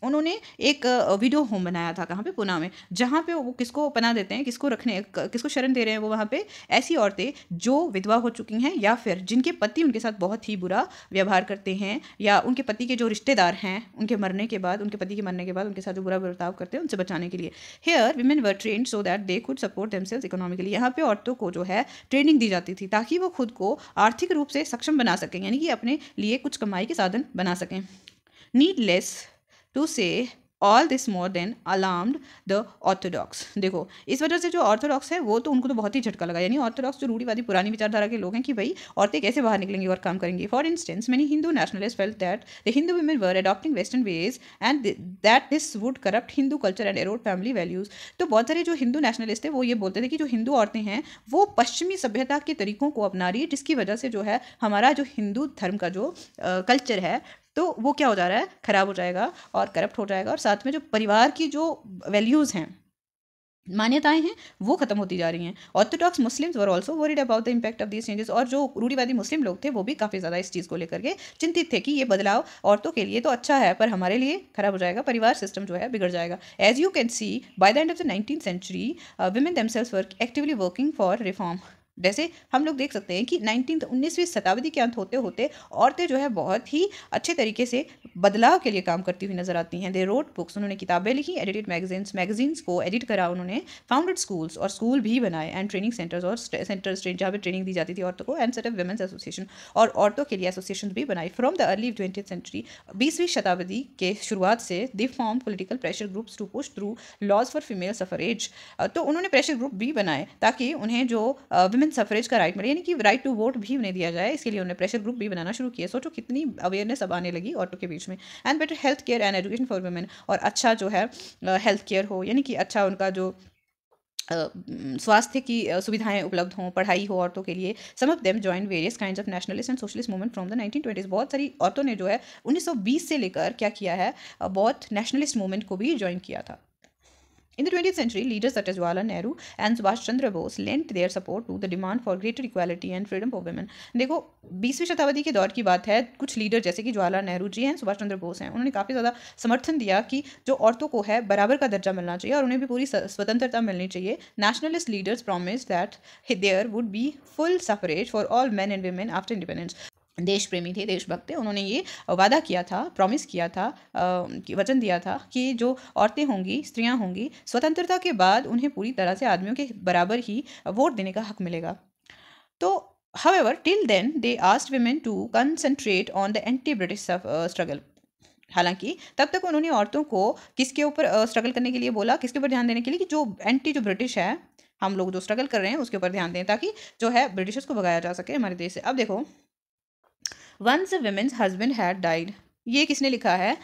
उन्होंने एक विडो होम बनाया था, कहाँ पे, पुणे में, जहाँ पे वो किसको पनाह देते हैं, किसको रखने, किसको शरण दे रहे हैं वो वहाँ पे, ऐसी औरतें जो विधवा हो चुकी हैं या फिर जिनके पति उनके साथ बहुत ही बुरा व्यवहार करते हैं, या उनके पति के जो रिश्तेदार हैं उनके मरने के बाद, उनके पति के मरने के बाद उनके साथ जो बुरा बर्ताव करते हैं उनसे बचाने के लिए। Here women were trained so that they could support themselves economically. यहाँ पे औरतों को जो है ट्रेनिंग दी जाती थी ताकि वो खुद को आर्थिक रूप से सक्षम बना सकें, यानी कि अपने लिए कुछ कमाई के साधन बना सकें। नीडलेस टू से all this more than alarmed the Orthodox. देखो इस वजह से जो ऑर्थोडॉक्स है वो तो उनको तो बहुत ही झटका लगा, यानी ऑर्थोडॉक्स जो रूढ़िवादी पुरानी विचारधारा के लोग हैं कि भाई औरतें कैसे बाहर निकलेंगी और काम करेंगी। For instance many Hindu nationalist felt that the Hindu women were adopting western ways and that this would corrupt Hindu culture and erode family values. तो बहुत सारे जो हिंदू नेशनलिस्ट थे वो ये बोलते थे कि जो हिंदू औरतें हैं वो पश्चिमी सभ्यता के तरीकों को अपना रही है, जिसकी वजह से जो है हमारा जो हिंदू धर्म का जो कल्चर है तो वो क्या हो जा रहा है, खराब हो जाएगा और करप्ट हो जाएगा, और साथ में जो परिवार की जो वैल्यूज़ हैं, मान्यताएं हैं, वो खत्म होती जा रही हैं। Orthodox Muslims were also worried about the impact of these changes, और जो रूढ़िवादी मुस्लिम लोग थे वो भी काफ़ी ज़्यादा इस चीज़ को लेकर के चिंतित थे कि ये बदलाव औरतों के लिए तो अच्छा है पर हमारे लिए खराब हो जाएगा, परिवार सिस्टम जो है बिगड़ जाएगा। As you can see by the end of the 19th century women themselves were actively working for reform। जैसे हम लोग देख सकते हैं कि 19वीं शताब्दी के अंत होते होते औरतें जो है बहुत ही अच्छे तरीके से बदलाव के लिए काम करती हुई नजर आती हैं। दे रोट बुक्स, उन्होंने किताबें लिखी, एडिटेड मैगजीन्स को एडिट करा उन्होंने, फाउंडेड स्कूल्स, और स्कूल भी बनाए, एंड ट्रेनिंग सेंटर्स और सेंटर्स जहाँ पे ट्रेनिंग दी जाती थी औरतों को, and set up women's association, और औरतों के लिए एसोसिएशन भी बनाई। From the early 20th century 20वीं शताब्दी के शुरुआत से they form political pressure groups to push through laws for female suffrage. तो उन्होंने प्रेशर ग्रुप भी बनाए ताकि उन्हें जो वुमेन वुमेन सफरेज का राइट मिले, यानी कि राइट टू वोट भी उन्हें दिया जाए। इसके लिए उन्होंने प्रेशर ग्रुप भी बनाना शुरू किया। सोचो कितनी अवेयरनेस अब आने लगी औरतों के बीच में। And better health care and education for women, और अच्छा जो है हेल्थ केयर हो, यानी कि अच्छा उनका जो स्वास्थ्य की सुविधाएं उपलब्ध हों, पढ़ाई हो औरतों के लिए। Some of them joined various kinds of nationalist and socialist movement from the 1920s। बहुत सारी औरतों ने जो है 1920 से लेकर क्या किया है, बहुत नेशनलिस्ट मूवमेंट को भी ज्वाइन किया था। In the 20th century, leaders such as Jawaharlal Nehru and Subhash Chandra Bose lent their support to the demand for greater equality and freedom for women। देखो 20वीं शताब्दी के दौर की बात है, कुछ लीडर जैसे कि जवाहरलाल नेहरू जी हैं, सुभाष चंद्र बोस हैं, उन्होंने काफ़ी ज़्यादा समर्थन दिया कि जो औरतों को है बराबर का दर्जा मिलना चाहिए और उन्हें भी पूरी स्वतंत्रता मिलनी चाहिए। Nationalist leaders promise that there would be full suffrage for all men and women after independence. देश प्रेमी थे, देशभक्त थे, उन्होंने ये वादा किया था, प्रॉमिस किया था, वचन दिया था कि जो औरतें होंगी, स्त्रियां होंगी, स्वतंत्रता के बाद उन्हें पूरी तरह से आदमियों के बराबर ही वोट देने का हक मिलेगा। तो however till then they asked women to concentrate on the anti British struggle। हालांकि तब तक उन्होंने औरतों को किसके ऊपर स्ट्रगल करने के लिए बोला, किसके ऊपर ध्यान देने के लिए, कि जो ब्रिटिश है, हम लोग जो स्ट्रगल कर रहे हैं उसके ऊपर ध्यान दें, ताकि जो है ब्रिटिशर्स को भगाया जा सके हमारे देश से। अब देखो, once a women's husband had died, ये किसने लिखा है,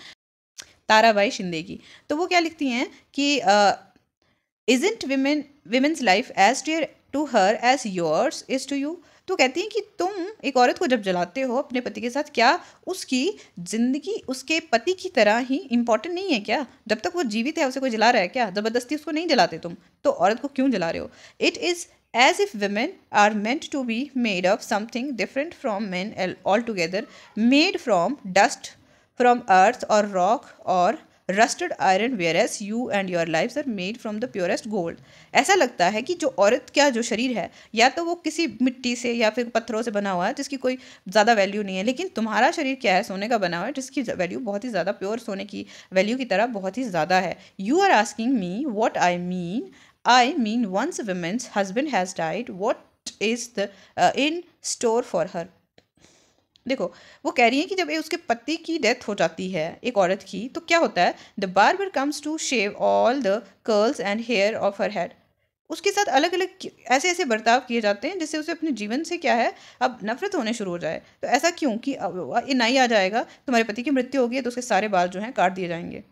ताराबाई शिंदे की। तो वो क्या लिखती हैं कि isn't women's life as dear to her as yours is to you. तो कहती हैं कि तुम एक औरत को जब जलाते हो अपने पति के साथ, क्या उसकी ज़िंदगी उसके पति की तरह ही इम्पॉर्टेंट नहीं है क्या? जब तक वो जीवित है उसे कोई जला रहा है क्या? ज़बरदस्ती उसको नहीं जलाते तुम, तो औरत को क्यों जला रहे हो? It is as if women are meant to be made of something different from men altogether, made from dust, from earth or rock or rusted iron, whereas you and your lives are made from the purest gold। ऐसा लगता है कि जो औरत का जो शरीर है, या तो वो किसी मिट्टी से या फिर पत्थरों से बना हुआ है जिसकी कोई ज़्यादा वैल्यू नहीं है, लेकिन तुम्हारा शरीर क्या है, सोने का बना हुआ है जिसकी वैल्यू बहुत ही ज़्यादा, प्योर सोने की वैल्यू की तरह बहुत ही ज़्यादा है। You are asking me what I mean once a woman's husband has died, what is the in store for her। देखो, वो कह रही है कि जब उसके पति की डेथ हो जाती है एक औरत की, तो क्या होता है, the barber comes to shave all the curls and hair off her head. उसके साथ अलग अलग ऐसे ऐसे बर्ताव किए जाते हैं जिससे उसे अपने जीवन से क्या है, अब नफरत होने शुरू हो जाए। तो ऐसा क्यों कि अब नहीं आ जाएगा, तुम्हारे पति की मृत्यु होगी तो उसके सारे बाल जो हैं काट दिए जाएंगे।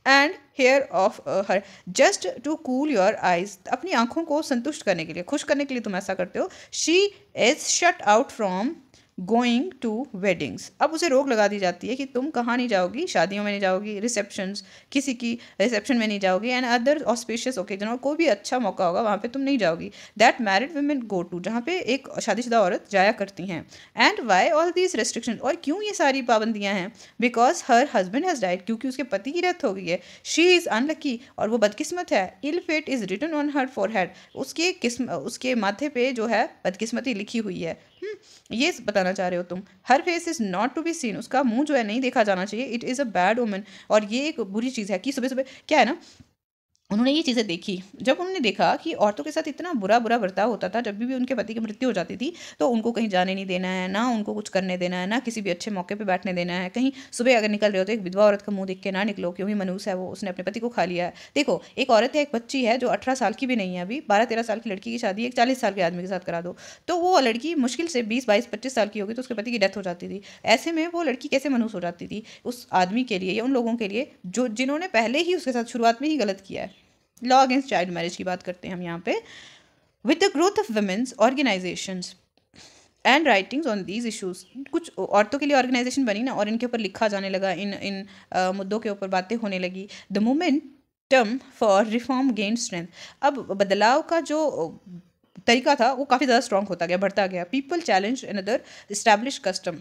And hair off her just to cool your eyes, अपनी आंखों को संतुष्ट करने के लिए, खुश करने के लिए तुम ऐसा करते हो। She is shut out from going to weddings, अब उसे रोक लगा दी जाती है कि तुम कहाँ नहीं जाओगी, शादियों में नहीं जाओगी, रिसेप्शंस, किसी की रिसेप्शन में नहीं जाओगी, एंड अदर ऑस्पिशियस ओकेजन, और कोई भी अच्छा मौका होगा वहाँ पे तुम नहीं जाओगी। That married women go to, जहाँ पे एक शादीशुदा औरत जाया करती हैं। And why all these restriction, और क्यों ये सारी पाबंदियाँ हैं? Because her husband has died, क्योंकि उसके पति की डेथ हो गई है। शी इज़ अनलकी, और वो बदकिस्मत है। Ill fate is written on her forehead, उसके माथे पे जो है बदकिस्मती लिखी हुई है। ये बताना चाह रहे हो तुम। Her face is not to be seen, उसका मुंह जो है नहीं देखा जाना चाहिए। It is a bad woman, और ये एक बुरी चीज़ है कि सुबह सुबह क्या है ना, उन्होंने ये चीज़ें देखी। जब उन्होंने देखा कि औरतों के साथ इतना बुरा बर्ताव होता था, जब भी उनके पति की मृत्यु हो जाती थी तो उनको कहीं जाने नहीं देना है, ना उनको कुछ करने देना है, ना किसी भी अच्छे मौके पे बैठने देना है। कहीं सुबह अगर निकल रहे हो तो एक विधवा औरत का मुंह देख के ना निकलो, क्योंकि मनुष्य है वो, उसने अपने पति को खा लिया है। देखो, एक औरत है, एक बच्ची है जो 18 साल की भी नहीं है, अभी 12-13 साल की लड़की की शादी एक 40 साल के आदमी के साथ करा दो, तो वो लड़की मुश्किल से 20-22-25 साल की होगी तो उसके पति की डेथ हो जाती थी। ऐसे में वो लड़की कैसे मनुष्य हो जाती थी उस आदमी के लिए, या उन लोगों के लिए जिन्होंने पहले ही उसके साथ शुरुआत में ही गलत किया है। लॉ अगेंस्ट चाइल्ड मैरिज की बात करते हैं हम यहाँ पे। With the growth of women's organisations and writings on these issues, कुछ औरतों के लिए ऑर्गेनाइजेशन बनी ना, और इनके ऊपर लिखा जाने लगा, इन मुद्दों के ऊपर बातें होने लगी। The momentum for reform gain strength, अब बदलाव का जो तरीका था वो काफ़ी ज़्यादा स्ट्रॉन्ग होता गया, बढ़ता गया। People challenge another establish custom,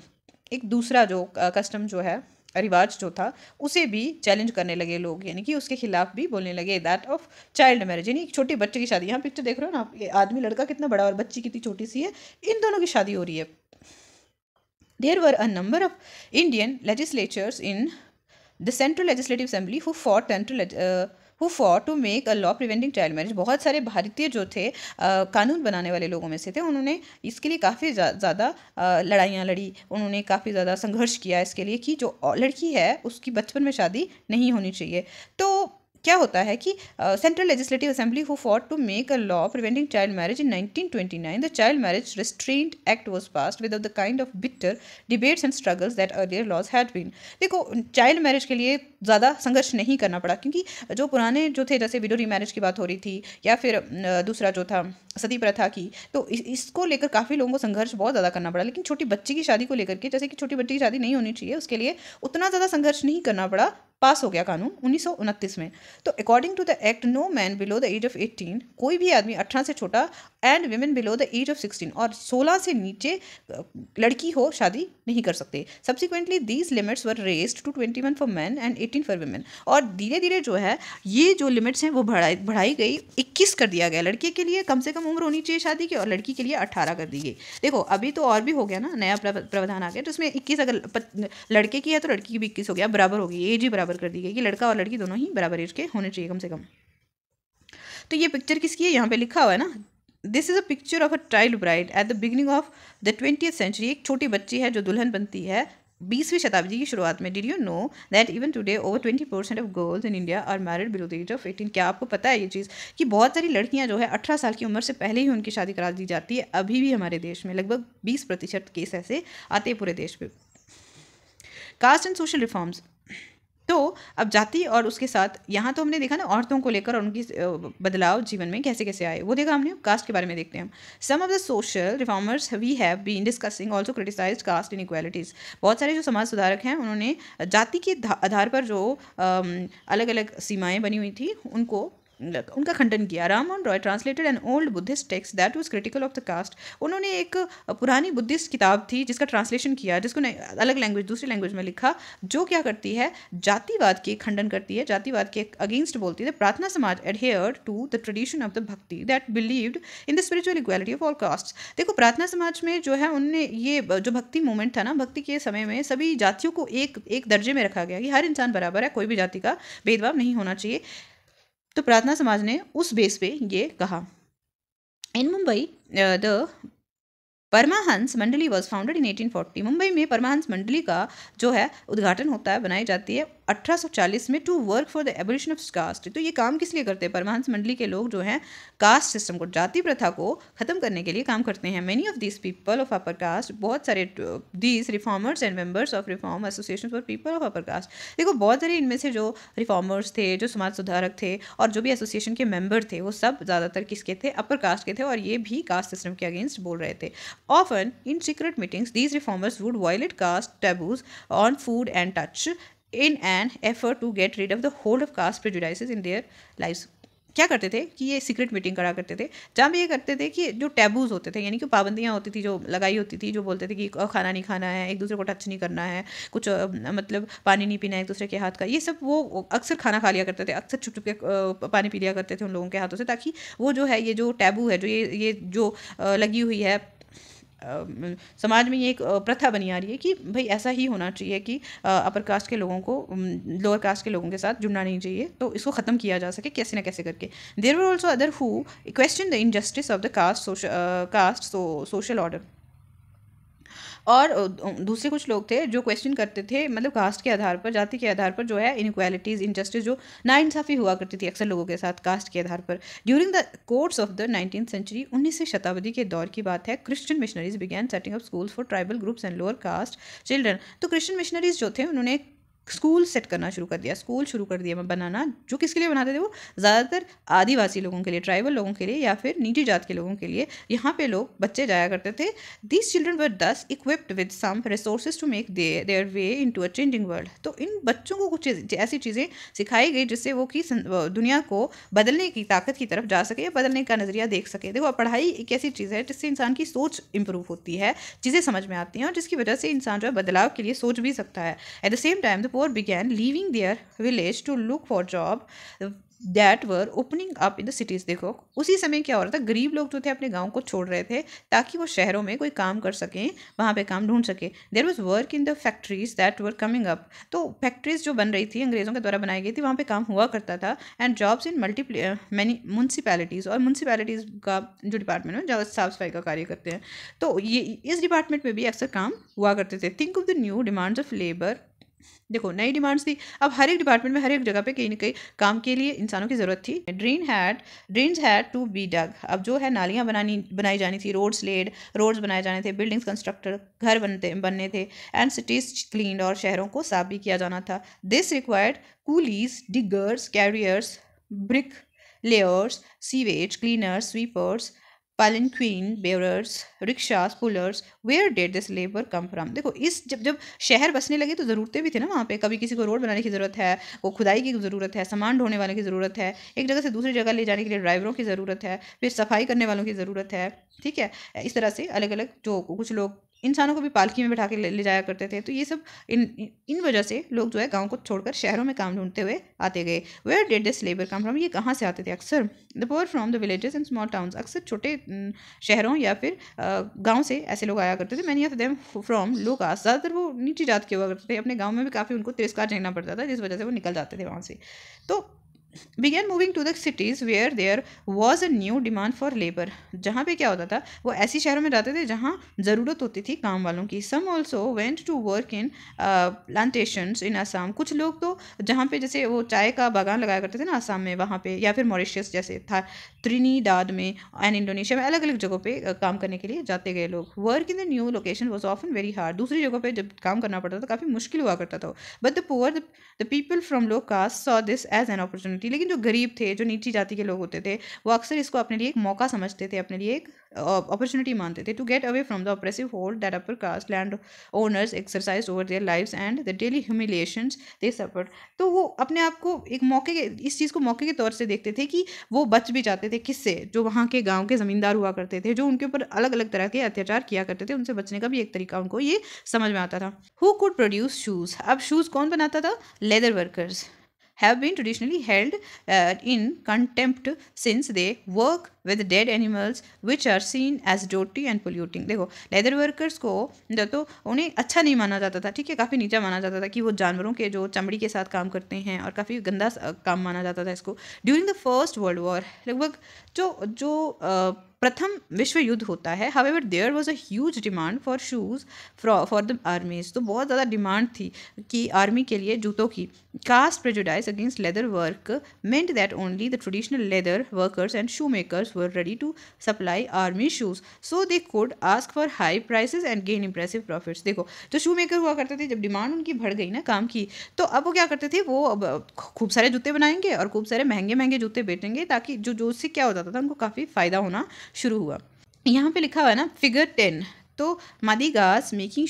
एक दूसरा जो कस्टम जो है, रिवाज जो था, उसे भी चैलेंज करने लगे लोग, यानी कि उसके खिलाफ भी बोलने लगे। दैट ऑफ चाइल्ड मैरिज, यानी एक छोटे बच्चे की शादी। यहाँ पिक्चर देख रहे हो ना आप, ये आदमी लड़का कितना बड़ा और बच्ची कितनी छोटी सी है, इन दोनों की शादी हो रही है। There were a number of Indian legislatures in the central legislative assembly who fought to make a law preventing child marriage. बहुत सारे भारतीय जो थे कानून बनाने वाले लोगों में से थे, उन्होंने इसके लिए काफ़ी ज़्यादा लड़ाइयाँ लड़ी, उन्होंने काफ़ी ज़्यादा संघर्ष किया इसके लिए कि जो लड़की है उसकी बचपन में शादी नहीं होनी चाहिए। तो क्या होता है कि central legislative assembly who fought to make a law preventing child marriage in 1929 the child marriage restraint act was passed without the kind of bitter debates and struggles that earlier laws had been. देखो child marriage के लिए ज़्यादा संघर्ष नहीं करना पड़ा, क्योंकि जो पुराने जो थे, जैसे विडो रीमैरिज की बात हो रही थी, या फिर दूसरा जो था सती प्रथा की, तो इसको लेकर काफ़ी लोगों को संघर्ष बहुत ज़्यादा करना पड़ा। लेकिन छोटी बच्ची की शादी को लेकर के, जैसे कि छोटी बच्ची की शादी नहीं होनी चाहिए, उसके लिए उतना ज़्यादा संघर्ष नहीं करना पड़ा। पास हो गया कानून 1929 में। तो according to the act no man below the age of 18, कोई भी आदमी 18 से छोटा, and women below the age of 16, और 16 से नीचे लड़की हो शादी नहीं कर सकते। Subsequently these limits were raised to 21 for man and 18 for women. और धीरे धीरे जो है ये जो लिमिट्स हैं वो बढ़ाई गई, 21 कर दिया गया। लड़के के लिए कम से कम उम्र होनी चाहिए शादी की, और लड़की के लिए 18 कर दी गई। देखो अभी तो और भी हो गया ना, नया प्रावधान आ गया, तो उसमें 21, अगर लड़के की है तो लड़की की भी 21 हो गया, बराबर हो गई, एज ही बराबर कर दी गई कि लड़का और लड़की दोनों ही बराबर एज के होने चाहिए कम से कम। तो ये पिक्चर किसकी है, यहाँ पे लिखा हुआ है ना, this is a picture of a child bride at the beginning of the 20th century. एक छोटी बच्ची है जो दुल्हन बनती है 20वीं शताब्दी की शुरुआत में। Did you know that even today over 20% of girls in India are married below the age of 18? क्या आपको पता है ये चीज़ कि बहुत सारी लड़कियां जो है 18 साल की उम्र से पहले ही उनकी शादी करा दी जाती है। अभी भी हमारे देश में लगभग 20% केस ऐसे आते हैं पूरे देश में। कास्ट एंड सोशल रिफॉर्म्स, तो अब जाति और उसके साथ यहाँ तो हमने देखा ना औरतों को लेकर और उनकी बदलाव जीवन में कैसे कैसे आए, वो देखा हमने। कास्ट के बारे में देखते हैं हम। Some of the social reformers we have been discussing also criticised caste inequalities. बहुत सारे जो समाज सुधारक हैं उन्होंने जाति के आधार पर जो अलग अलग सीमाएं बनी हुई थी उनका खंडन किया। Rammohun Roy translated an old Buddhist text that was critical of the caste. उन्होंने एक पुरानी बुद्धिस्ट किताब थी जिसका ट्रांसलेशन किया, जिसको अलग लैंग्वेज, दूसरी लैंग्वेज में लिखा, जो क्या करती है, जातिवाद के खंडन करती है, जातिवाद के अगेंस्ट बोलती है। Prarthana Samaj adhered to the tradition of the bhakti that believed in the spiritual equality of all caste. देखो प्रार्थना समाज में जो है उनने ये जो भक्ति मूवमेंट था ना, भक्ति के समय में सभी जातियों को एक दर्जे में रखा गया कि हर इंसान बराबर है, कोई भी जाति का भेदभाव नहीं होना चाहिए। तो प्रार्थना समाज ने उस बेस पे ये कहा। इन मुंबई द परमाहंस मंडली वॉज फाउंडेड इन 1840। मुंबई में परमाहंस मंडली का जो है उद्घाटन होता है, बनाई जाती है 1840 में, to work for the abolition of caste. तो ये काम किस लिए करते हैं? परमाहंस मंडली के लोग जो हैं कास्ट सिस्टम को, जाति प्रथा को खत्म करने के लिए काम करते हैं। Many of this people of upper caste, बहुत सारे these reformers and members of reform association for people of upper caste. देखो बहुत सारे इनमें से जो रिफॉर्मर्स थे, जो समाज सुधारक थे, और जो भी एसोसिएशन के मेंबर थे, वो सब ज़्यादातर किसके थे? अपर कास्ट के थे, और ये भी कास्ट सिस्टम के अगेंस्ट बोल रहे थे। Often, in secret meetings, these reformers would violate caste taboos on food and touch in an effort to get rid of the whole of caste prejudices in their lives. क्या करते थे कि ये secret meeting करा करते थे, जहाँ पे ये करते थे कि जो टैबूज होते थे, यानी कि पाबंदियाँ होती थी जो लगाई होती थी, जो बोलते थे कि खाना नहीं खाना है, एक दूसरे को टच नहीं करना है, कुछ मतलब पानी नहीं पीना है एक दूसरे के हाथ का, ये सब वो अक्सर खाना खा लिया करते थे, अक्सर छुप छुप के पानी पी लिया करते थे उन लोगों के हाथों से, ताकि वो जो है ये जो टैबू है, जो ये जो लगी हुई है समाज में, ये एक प्रथा बनी आ रही है कि भाई ऐसा ही होना चाहिए कि अपर कास्ट के लोगों को लोअर कास्ट के लोगों के साथ जुड़ना नहीं चाहिए, तो इसको ख़त्म किया जा सके कैसे ना कैसे करके। There were also other who question the injustice of the caste social order. और दूसरे कुछ लोग थे जो क्वेश्चन करते थे, मतलब कास्ट के आधार पर, जाति के आधार पर जो है इनइक्वालिटीज़, इनजस्टिस, जो नाइंसाफ़ी हुआ करती थी अक्सर लोगों के साथ कास्ट के आधार पर। During the course of the 19th century, 19वीं शताब्दी के दौर की बात है, Christian missionaries began setting up schools for tribal groups and lower caste children. तो क्रिश्चियन मिशनरीज जो थे उन्होंने स्कूल सेट करना शुरू कर दिया, स्कूल शुरू कर दिया बनाना, जो किसके लिए बनाते थे? वो ज़्यादातर आदिवासी लोगों के लिए, ट्राइबल लोगों के लिए, या फिर नीची जात के लोगों के लिए। यहाँ पे लोग बच्चे जाया करते थे। These children were thus equipped with some resources to make their way into a changing world. तो इन बच्चों को कुछ ऐसी चीज़ें सिखाई गई जिससे वो कि दुनिया को बदलने की ताकत की तरफ जा सके, या बदलने का नज़रिया देख सके। देखो पढ़ाई एक ऐसी चीज़ है जिससे इंसान की सोच इंप्रूव होती है, चीज़ें समझ में आती हैं, और जिसकी वजह से इंसान जो है बदलाव के लिए सोच भी सकता है। At the same time the poor began leaving their village to look for job that were opening up in the cities। देखो उसी समय क्या हो रहा था, गरीब लोग जो थे अपने गांव को छोड़ रहे थे ताकि वो शहरों में कोई काम कर सकें, वहाँ पे काम ढूंढ सके। There was work in the factories that were coming up. तो फैक्ट्रीज जो बन रही थी, अंग्रेज़ों के द्वारा बनाई गई थी, वहाँ पे काम हुआ करता था। And jobs in many municipalities, और म्यूनसिपैलिटीज़ का जो डिपार्टमेंट है जहाँ साफ सफाई का कार्य करते हैं, तो ये इस डिपार्टमेंट में भी अक्सर काम हुआ करते थे। Think of the new demands of labour देखो नई डिमांड्स थी। अब हर एक डिपार्टमेंट में हर एक जगह पे कहीं ना कहीं काम के लिए इंसानों की ज़रूरत थी। ड्रेन्स हैड टू बी डग। अब जो है नालियाँ बनाई जानी थी, रोड्स बनाए जाने थे, बिल्डिंग्स कंस्ट्रक्टेड, घर बनने थे, एंड सिटीज क्लीन, और शहरों को साफ भी किया जाना था। This required Coolidge, diggers, carriers, brick layers, sewage cleaners, sweepers, palanquin bearers, rickshaws, pullers, where did this labor come from? देखो इस जब जब शहर बसने लगे तो ज़रूरतें भी थी ना वहाँ पे। कभी किसी को रोड बनाने की ज़रूरत है, वो खुदाई की ज़रूरत है, सामान ढोने वाले की ज़रूरत है, एक जगह से दूसरी जगह ले जाने के लिए ड्राइवरों की ज़रूरत है, फिर सफाई करने वालों की ज़रूरत है। ठीक है, इस तरह से अलग अलग जो कुछ लोग इंसानों को भी पालकी में बैठा के ले जाया करते थे। तो ये सब इन वजह से लोग जो है गाँव को छोड़कर शहरों में काम ढूंढते हुए आते गए। Where did this labour come from? ये कहाँ से आते थे? अक्सर the poor from the villages and small towns. अक्सर छोटे शहरों या फिर गांव से ऐसे लोग आया करते थे। Many of them from low caste. ज़्यादातर वो नीची जात के हुआ करते थे। अपने गांव में भी काफ़ी उनको तिरस्कार झेलना पड़ता था, जिस वजह से वो निकल जाते थे वहाँ से। तो began moving to the cities where there was a new demand for labor। जहाँ पे क्या होता था, वो ऐसी शहरों में जाते थे जहाँ ज़रूरत होती थी काम वालों की। some also went to work in plantations in Assam। कुछ लोग तो जहाँ पे जैसे वो चाय का बागान लगाया करते थे ना आसाम में, वहाँ पे, या फिर मॉरिशस जैसे था, त्रिनिदाद में एंड इंडोनेशिया में, अलग अलग जगहों पे काम करने के लिए जाते गए लोग। Work in the new location was often very hard. दूसरी जगहों पे जब काम करना पड़ता था काफ़ी मुश्किल हुआ करता था। But the poor the people from low caste saw this as an opportunity. लेकिन जो गरीब थे, जो नीची जाति के लोग होते थे, वो अक्सर इसको अपने लिए एक मौका समझते थे, अपने लिए एक अपॉर्चुनिटी मानते थे, to get away from the oppressive hold that upper caste land owners exercise over their lives and the daily humiliations they suffered. तो वो अपने आप को एक मौके के, इस चीज़ को मौके के तौर से देखते थे कि वो बच भी जाते थे किससे, जो वहाँ के गांव के ज़मींदार हुआ करते थे, जो उनके ऊपर अलग अलग तरह के अत्याचार किया करते थे। उनसे बचने का भी एक तरीका उनको ये समझ में आता था। Who could produce shoes? अब शूज़ कौन बनाता था? Leather workers have been traditionally held in contempt since they work with dead animals which are seen as dirty and polluting। देखो लेदर वर्कर्स को तो उन्हें अच्छा नहीं माना जाता था, ठीक है, काफ़ी नीचा माना जाता था कि वो जानवरों के जो चमड़ी के साथ काम करते हैं, और काफ़ी गंदा काम माना जाता था इसको। During the first world war, लगभग जो प्रथम विश्व युद्ध होता है, however there was a huge demand for shoes for the armies. तो बहुत ज़्यादा डिमांड थी कि आर्मी के लिए जूतों की। Caste prejudice against leather work meant that only the traditional leather workers and shoemakers were ready to supply army shoes, so they could ask for high prices and gain impressive profits। देखो जो शू maker हुआ करते थे, जब demand उनकी बढ़ गई ना काम की, तो अब वो क्या करते थे, वो अब खूब सारे जूते बनाएंगे और खूब सारे महंगे महंगे जूते बेचेंगे, ताकि जो उससे क्या हो जाता था, उनको काफ़ी फ़ायदा होना शुरू हुआ। यहाँ पे लिखा हुआ है ना फिगर 10, तो मदिगास मेकिंग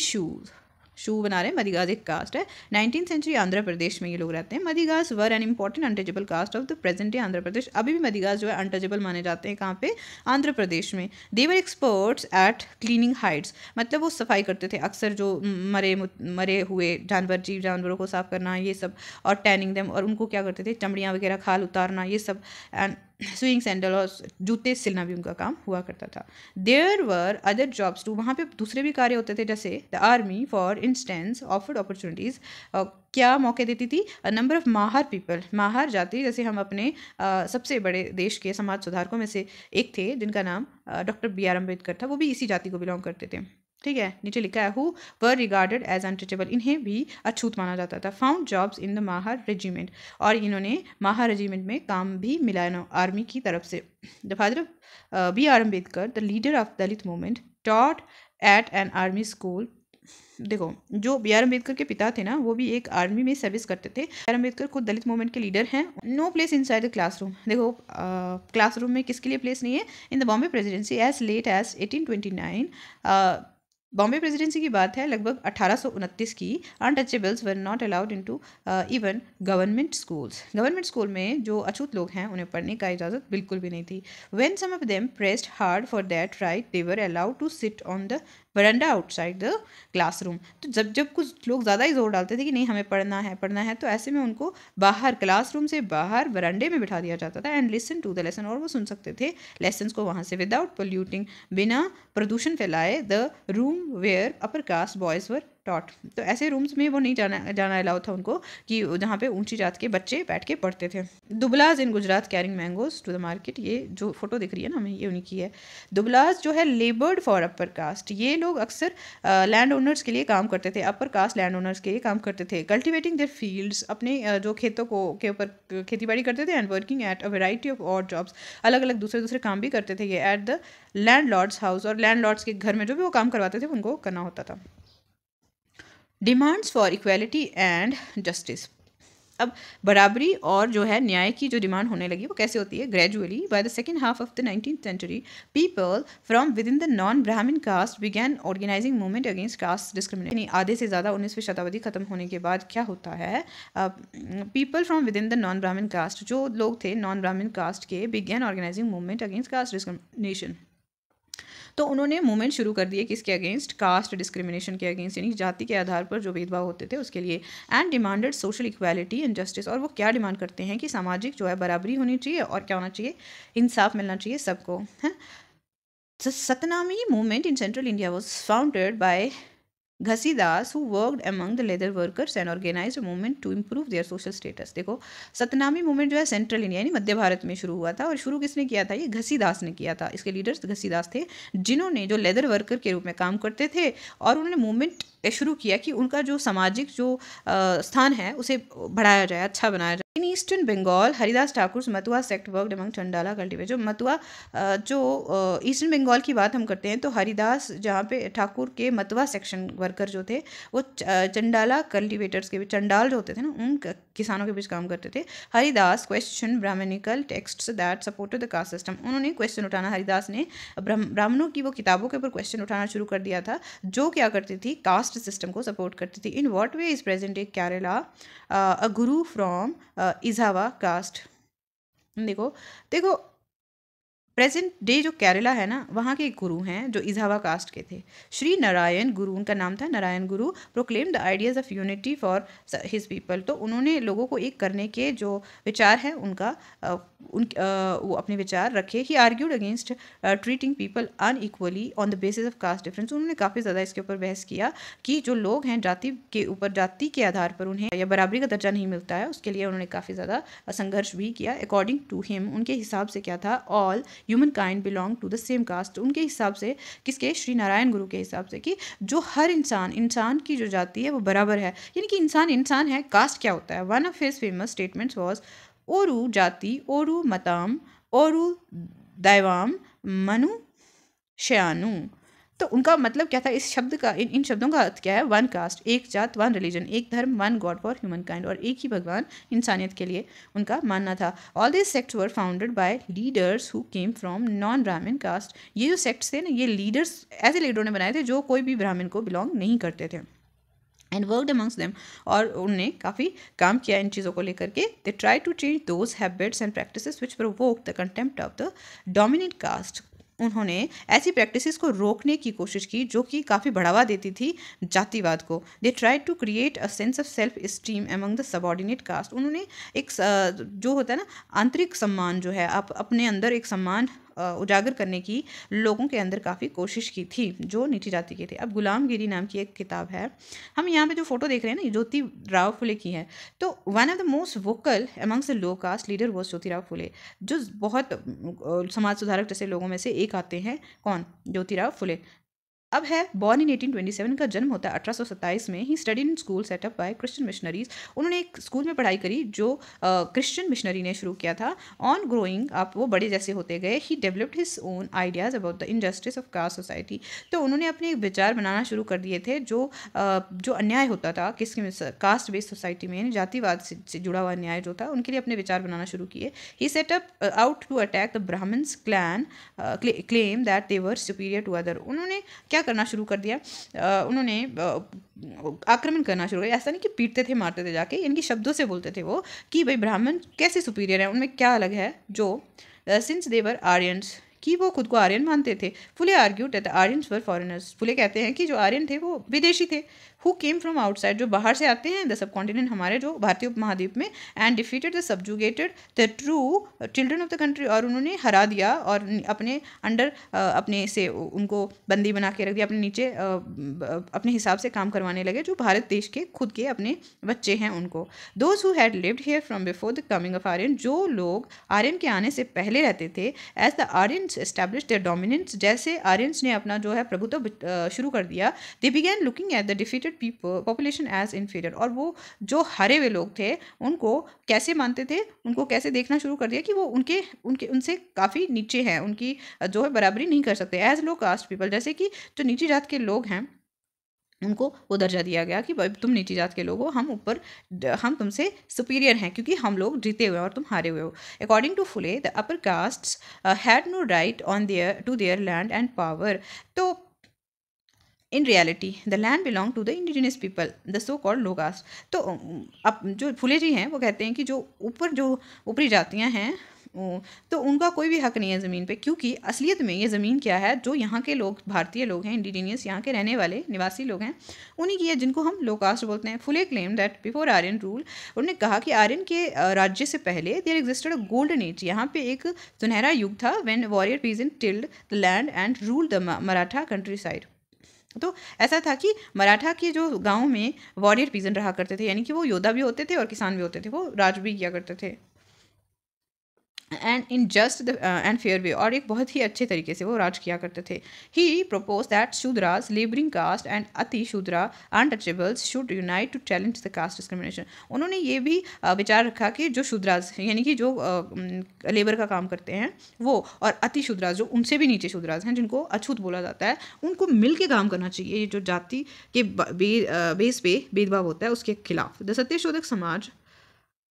शू बना रहे हैं। मदिगास एक कास्ट है। 19th सेंचुरी आंध्र प्रदेश में ये लोग रहते हैं। Madigas were an important untouchable caste of the present day Andhra Pradesh. अभी भी मदिगास जो है अनटचेबल माने जाते हैं। कहाँ पे? आंध्र प्रदेश में। दे वर एक्सपर्ट्स एट क्लीनिंग हाइड्स, मतलब वो सफाई करते थे अक्सर, जो मरे हुए जानवरों को साफ करना, ये सब, और टैनिंग देम, और उनको क्या करते थे, चमड़ियाँ वगैरह खाल उतारना, ये सब, एंड स्विंग सैंडल और जूते सिलना भी उनका काम हुआ करता था। There were other jobs too, वहाँ पे दूसरे भी कार्य होते थे, जैसे the army for instance offered opportunities, क्या मौके देती थी? Number of Mahar people, Mahar जाति, जैसे हम अपने सबसे बड़े देश के समाज सुधारकों में से एक थे जिनका नाम डॉक्टर BR अम्बेडकर था, वो भी इसी जाति को बिलोंग करते थे। ठीक है, नीचे लिखा है who were regarded as untouchable, इन्हें भी अछूत माना जाता था। Found jobs in the Mahar regiment, और इन्होंने माहर रेजिमेंट में काम भी मिला आर्मी की तरफ से। The father of BR Ambedkar, the leader of Dalit movement, taught at an army school. देखो जो BR अम्बेडकर के पिता थे ना, वो भी एक आर्मी में सर्विस करते थे। BR अम्बेडकर खुद दलित मूवमेंट के लीडर हैं। No place inside the classroom, देखो क्लासरूम में किसके लिए प्लेस नहीं है? In the Bombay presidency as late as 1829, Bombay presidency की बात है लगभग 1829 की। Untouchables were not allowed into even government schools, government school में जो अछूत लोग हैं उन्हें पढ़ने का इजाज़त बिल्कुल भी नहीं थी। When some of them pressed hard for that right, they were allowed to sit on the veranda outside the classroom. तो जब कुछ लोग ज़्यादा ही जोर डालते थे कि नहीं हमें पढ़ना है, तो ऐसे में उनको बाहर, क्लासरूम से बाहर वरांडे में बिठा दिया जाता था, and listen to the lesson, और वो सुन सकते थे लेसन को वहाँ से, विदाउट पोल्यूटिंग, बिना प्रदूषण फैलाए, the room where upper caste boys were taught. तो ऐसे रूम्स में वो नहीं जाना अलाउ था उनको कि जहाँ पे ऊंची जात के बच्चे बैठ के पढ़ते थे। Dublas in Gujarat carrying mangoes to the market, ये जो फोटो दिख रही है ना हमें, ये उन्हीं की है। दुबलाज जो है लेबर्ड फॉर अपर कास्ट, ये लोग अक्सर लैंड ओनर्स के लिए काम करते थे, अपर कास्ट लैंड ओनर्स के लिए काम करते थे। कल्टिवेटिंग देयर फील्ड्स, अपने जो खेतों को के ऊपर खेती बाड़ी करते थे। And working at a variety of odd jobs, अलग अलग दूसरे काम भी करते थे ये at the landlord's house, और लैंड लॉर्ड्स के घर में जो भी वो काम करवाते थे उनको करना होता था। Demands for equality and justice, अब बराबरी और जो है न्याय की जो डिमांड होने लगी वो कैसे होती है? Gradually by the second half of the 19th century people from within the non Brahmin caste began organising movement against caste discrimination. यानी आधे से ज़्यादा 19वीं शताब्दी खत्म होने के बाद क्या होता है, people from within the non Brahmin caste, जो लोग थे नॉन ब्राह्मण कास्ट के, began organising movement against caste discrimination. तो उन्होंने मूवमेंट शुरू कर दिए किसके अगेंस्ट? कास्ट डिस्क्रिमिनेशन के अगेंस्ट, यानी जाति के आधार पर जो भेदभाव होते थे उसके लिए। And demanded social equality and justice, और वो क्या डिमांड करते हैं कि सामाजिक जो है बराबरी होनी चाहिए और क्या होना चाहिए? इंसाफ मिलना चाहिए सबको, है। Satnami movement in central India was founded by Ghasidas who worked among the leather workers and organized a movement to improve their social status। देखो सतनामी मूवमेंट जो है सेंट्रल इंडिया यानी मध्य भारत में शुरू हुआ था, और शुरू किसने किया था? ये घसीदास ने किया था। इसके लीडर्स घसीदास थे, जिन्होंने जो लेदर वर्कर के रूप में काम करते थे, और उन्होंने मूवमेंट शुरू किया कि उनका जो सामाजिक जो स्थान है उसे बढ़ाया जाए, अच्छा बनाया जाए। In eastern Bengal Haridas Thakur Matua sect worked among Chandala cultivate, जो मतुआ जो ईस्टर्न बंगाल की बात हम करते हैं तो हरिदास जहाँ पे ठाकुर के मतुआ सेक्शन वर्कर जो थे वो चंडाला कल्टिवेटर्स के बीच, चंडाल जो होते थे ना उन किसानों के बीच काम करते थे। Haridas question Brahmanical texts that supported the caste system, उन्होंने क्वेश्चन उठाना, हरिदास ने ब्राह्मणों की वो किताबों के ऊपर क्वेश्चन उठाना शुरू कर दिया था जो क्या करती थी? कास्ट सिस्टम को सपोर्ट करती थी। In what way is present day Kerala a guru from इजावा cast. देखो देखो प्रेजेंट डे जो केरला है ना वहाँ के एक गुरु हैं जो इजावा कास्ट के थे, श्री नारायण गुरु उनका नाम था, नारायण गुरु। Proclaim the ideas of unity for his people, तो उन्होंने लोगों को एक करने के जो विचार हैं उनका वो अपने विचार रखे। He argued against treating people unequally on the basis of caste difference, उन्होंने काफ़ी ज़्यादा इसके ऊपर बहस किया कि जो लोग हैं जाति के ऊपर, जाति के आधार पर उन्हें या बराबरी का दर्जा नहीं मिलता है, उसके लिए उन्होंने काफ़ी ज़्यादा संघर्ष भी किया। अकॉर्डिंग टू हिम, उनके हिसाब से क्या था? All human kind belong to the same caste, उनके हिसाब से, किसके? श्री नारायण गुरु के हिसाब से, कि जो हर इंसान की जो जाति है वो बराबर है, यानी कि इंसान है। कास्ट क्या होता है? One of his famous statements was ओरू जाति ओरू मताम ओरू दैवाम मनु शयानु। तो उनका मतलब क्या था इस शब्द का? इन शब्दों का अर्थ क्या है? वन कास्ट, एक जात, वन रिलीजन, एक धर्म, one God for human kind, और एक ही भगवान इंसानियत के लिए उनका मानना था। All this sects were founded by leaders who came from non Brahmin cast, ये जो सेक्ट्स थे ना ये लीडर्स, ऐसे लीडरों ने बनाए थे जो कोई भी ब्राह्मण को बिलोंग नहीं करते थे। एंड वर्कड अमंग्स देम, और उन्होंने काफ़ी काम किया इन चीज़ों को लेकर के। They try to change those habits and practices which provoke the contempt of the dominant caste, उन्होंने ऐसी प्रैक्टिसेस को रोकने की कोशिश की जो कि काफ़ी बढ़ावा देती थी जातिवाद को। They try to create a sense of self esteem among the subordinate caste, उन्होंने एक जो होता है ना आंतरिक सम्मान, जो है आप अपने अंदर एक सम्मान उजागर करने की लोगों के अंदर काफ़ी कोशिश की थी जो नीची जाति के थे। अब गुलामगिरी नाम की एक किताब है, हम यहाँ पे जो फोटो देख रहे हैं ना ज्योतिराव फुले की है। तो one of the most vocal amongst the low caste leader was Jyotirao Phule, जो बहुत समाज सुधारक जैसे लोगों में से एक आते हैं। कौन? ज्योतिराव फुले। अब है बॉर्न इन 1827, का जन्म होता है 1827 में। He study in school set up by Christian missionaries, उन्होंने एक स्कूल में पढ़ाई करी जो क्रिश्चियन मिशनरी ने शुरू किया था। ऑन ग्रोइंग अप, वो बड़े जैसे होते गए, he developed his own ideas about the injustice of caste society, तो उन्होंने अपने एक विचार बनाना शुरू कर दिए थे जो अन्याय होता था किसके? कास्ट बेस्ड सोसाइटी में, जातिवाद से जुड़ा हुआ अन्याय जो था, उनके लिए अपने विचार बनाना शुरू किए। He set up out to attack the Brahmins clan claim that they were superior to other, उन्होंने क्या करना शुरू कर दिया? उन्होंने आक्रमण करना शुरू किया। ऐसा नहीं कि पीटते थे मारते थे जाके, इनकी शब्दों से बोलते थे वो कि भाई ब्राह्मण कैसे सुपीरियर है, उनमें क्या अलग है, जो सिंस दे वर आर्यंस, कि वो खुद को आर्यन मानते थे। Phule argued that the Aryans were foreigners, Phule कहते हैं कि जो आर्यन थे वो विदेशी थे। हु केम फ्रॉम आउटसाइड, जो बाहर से आते हैं, द सब कॉन्टिनेंट, हमारे जो भारतीय उपमहाद्वीप में, and defeated the subjugated the true children of the country, और उन्होंने हरा दिया और अपने अंडर अपने से उनको बंदी बना के रख दिया, अपने नीचे अपने हिसाब से काम करवाने लगे, जो भारत देश के खुद के अपने बच्चे हैं उनको। Those who had lived here from before the coming of Aryan, जो लोग आर्यन के आने से पहले रहते थे, as the Aryans establish their dominance, जैसे आर्यंस ने अपना जो है प्रभुत्व शुरू कर दिया, they began looking at the defeated population as inferior, और वो जो हारे हुए लोग थे उनको कैसे मानते थे, उनको कैसे देखना शुरू कर दिया कि वो उनके उनके उनसे काफ़ी नीचे हैं, उनकी जो है बराबरी नहीं कर सकते, एज लो कास्ट पीपल, जैसे कि जो नीची जात के लोग हैं उनको वो दर्जा दिया गया कि भाई तुम नीची जात के लोग हो, हम तुमसे सुपीरियर हैं क्योंकि हम लोग जीते हुए हैं और तुम हारे हुए हो। According to Phule, the upper castes had no right on their land and power. तो in reality the land belong to the indigenous people, the so called low caste. तो अब जो फुले जी हैं वो कहते हैं कि जो ऊपरी जातियाँ हैं तो उनका कोई भी हक नहीं है ज़मीन पे, क्योंकि असलियत में ये ज़मीन क्या है, जो यहाँ के लोग भारतीय लोग हैं, इंडिजीनियस यहाँ के रहने वाले निवासी लोग हैं, उन्हीं की है, जिनको हम लो कास्ट बोलते हैं। Phule claim that before Aryan rule, उन्होंने कहा कि आर्यन के राज्य से पहले there existed a golden age, यहाँ पे एक सुनहरा युग था, when warrior peasant tilled the land and rule the Maratha countryside. तो ऐसा था कि मराठा के जो गाँव में वॉरियर पीजन रहा करते थे, यानी कि वो योद्धा भी होते थे और किसान भी होते थे, वो राज भी किया करते थे, and in just and fair way, और एक बहुत ही अच्छे तरीके से वो राज किया करते थे। He propose that Shudras, labouring caste and Ati Shudra untouchables should unite to challenge the caste discrimination. उन्होंने ये भी विचार रखा कि जो शूद्रास यानी कि जो लेबर का काम करते हैं वो, और अति शूद्रास जो उनसे भी नीचे शूद्रास हैं, जिनको अछूत बोला जाता है, उनको मिल के काम करना चाहिए। ये जो जाति के बेस पे भेदभाव होता है उसके खिलाफ। The Satyashodhak Samaj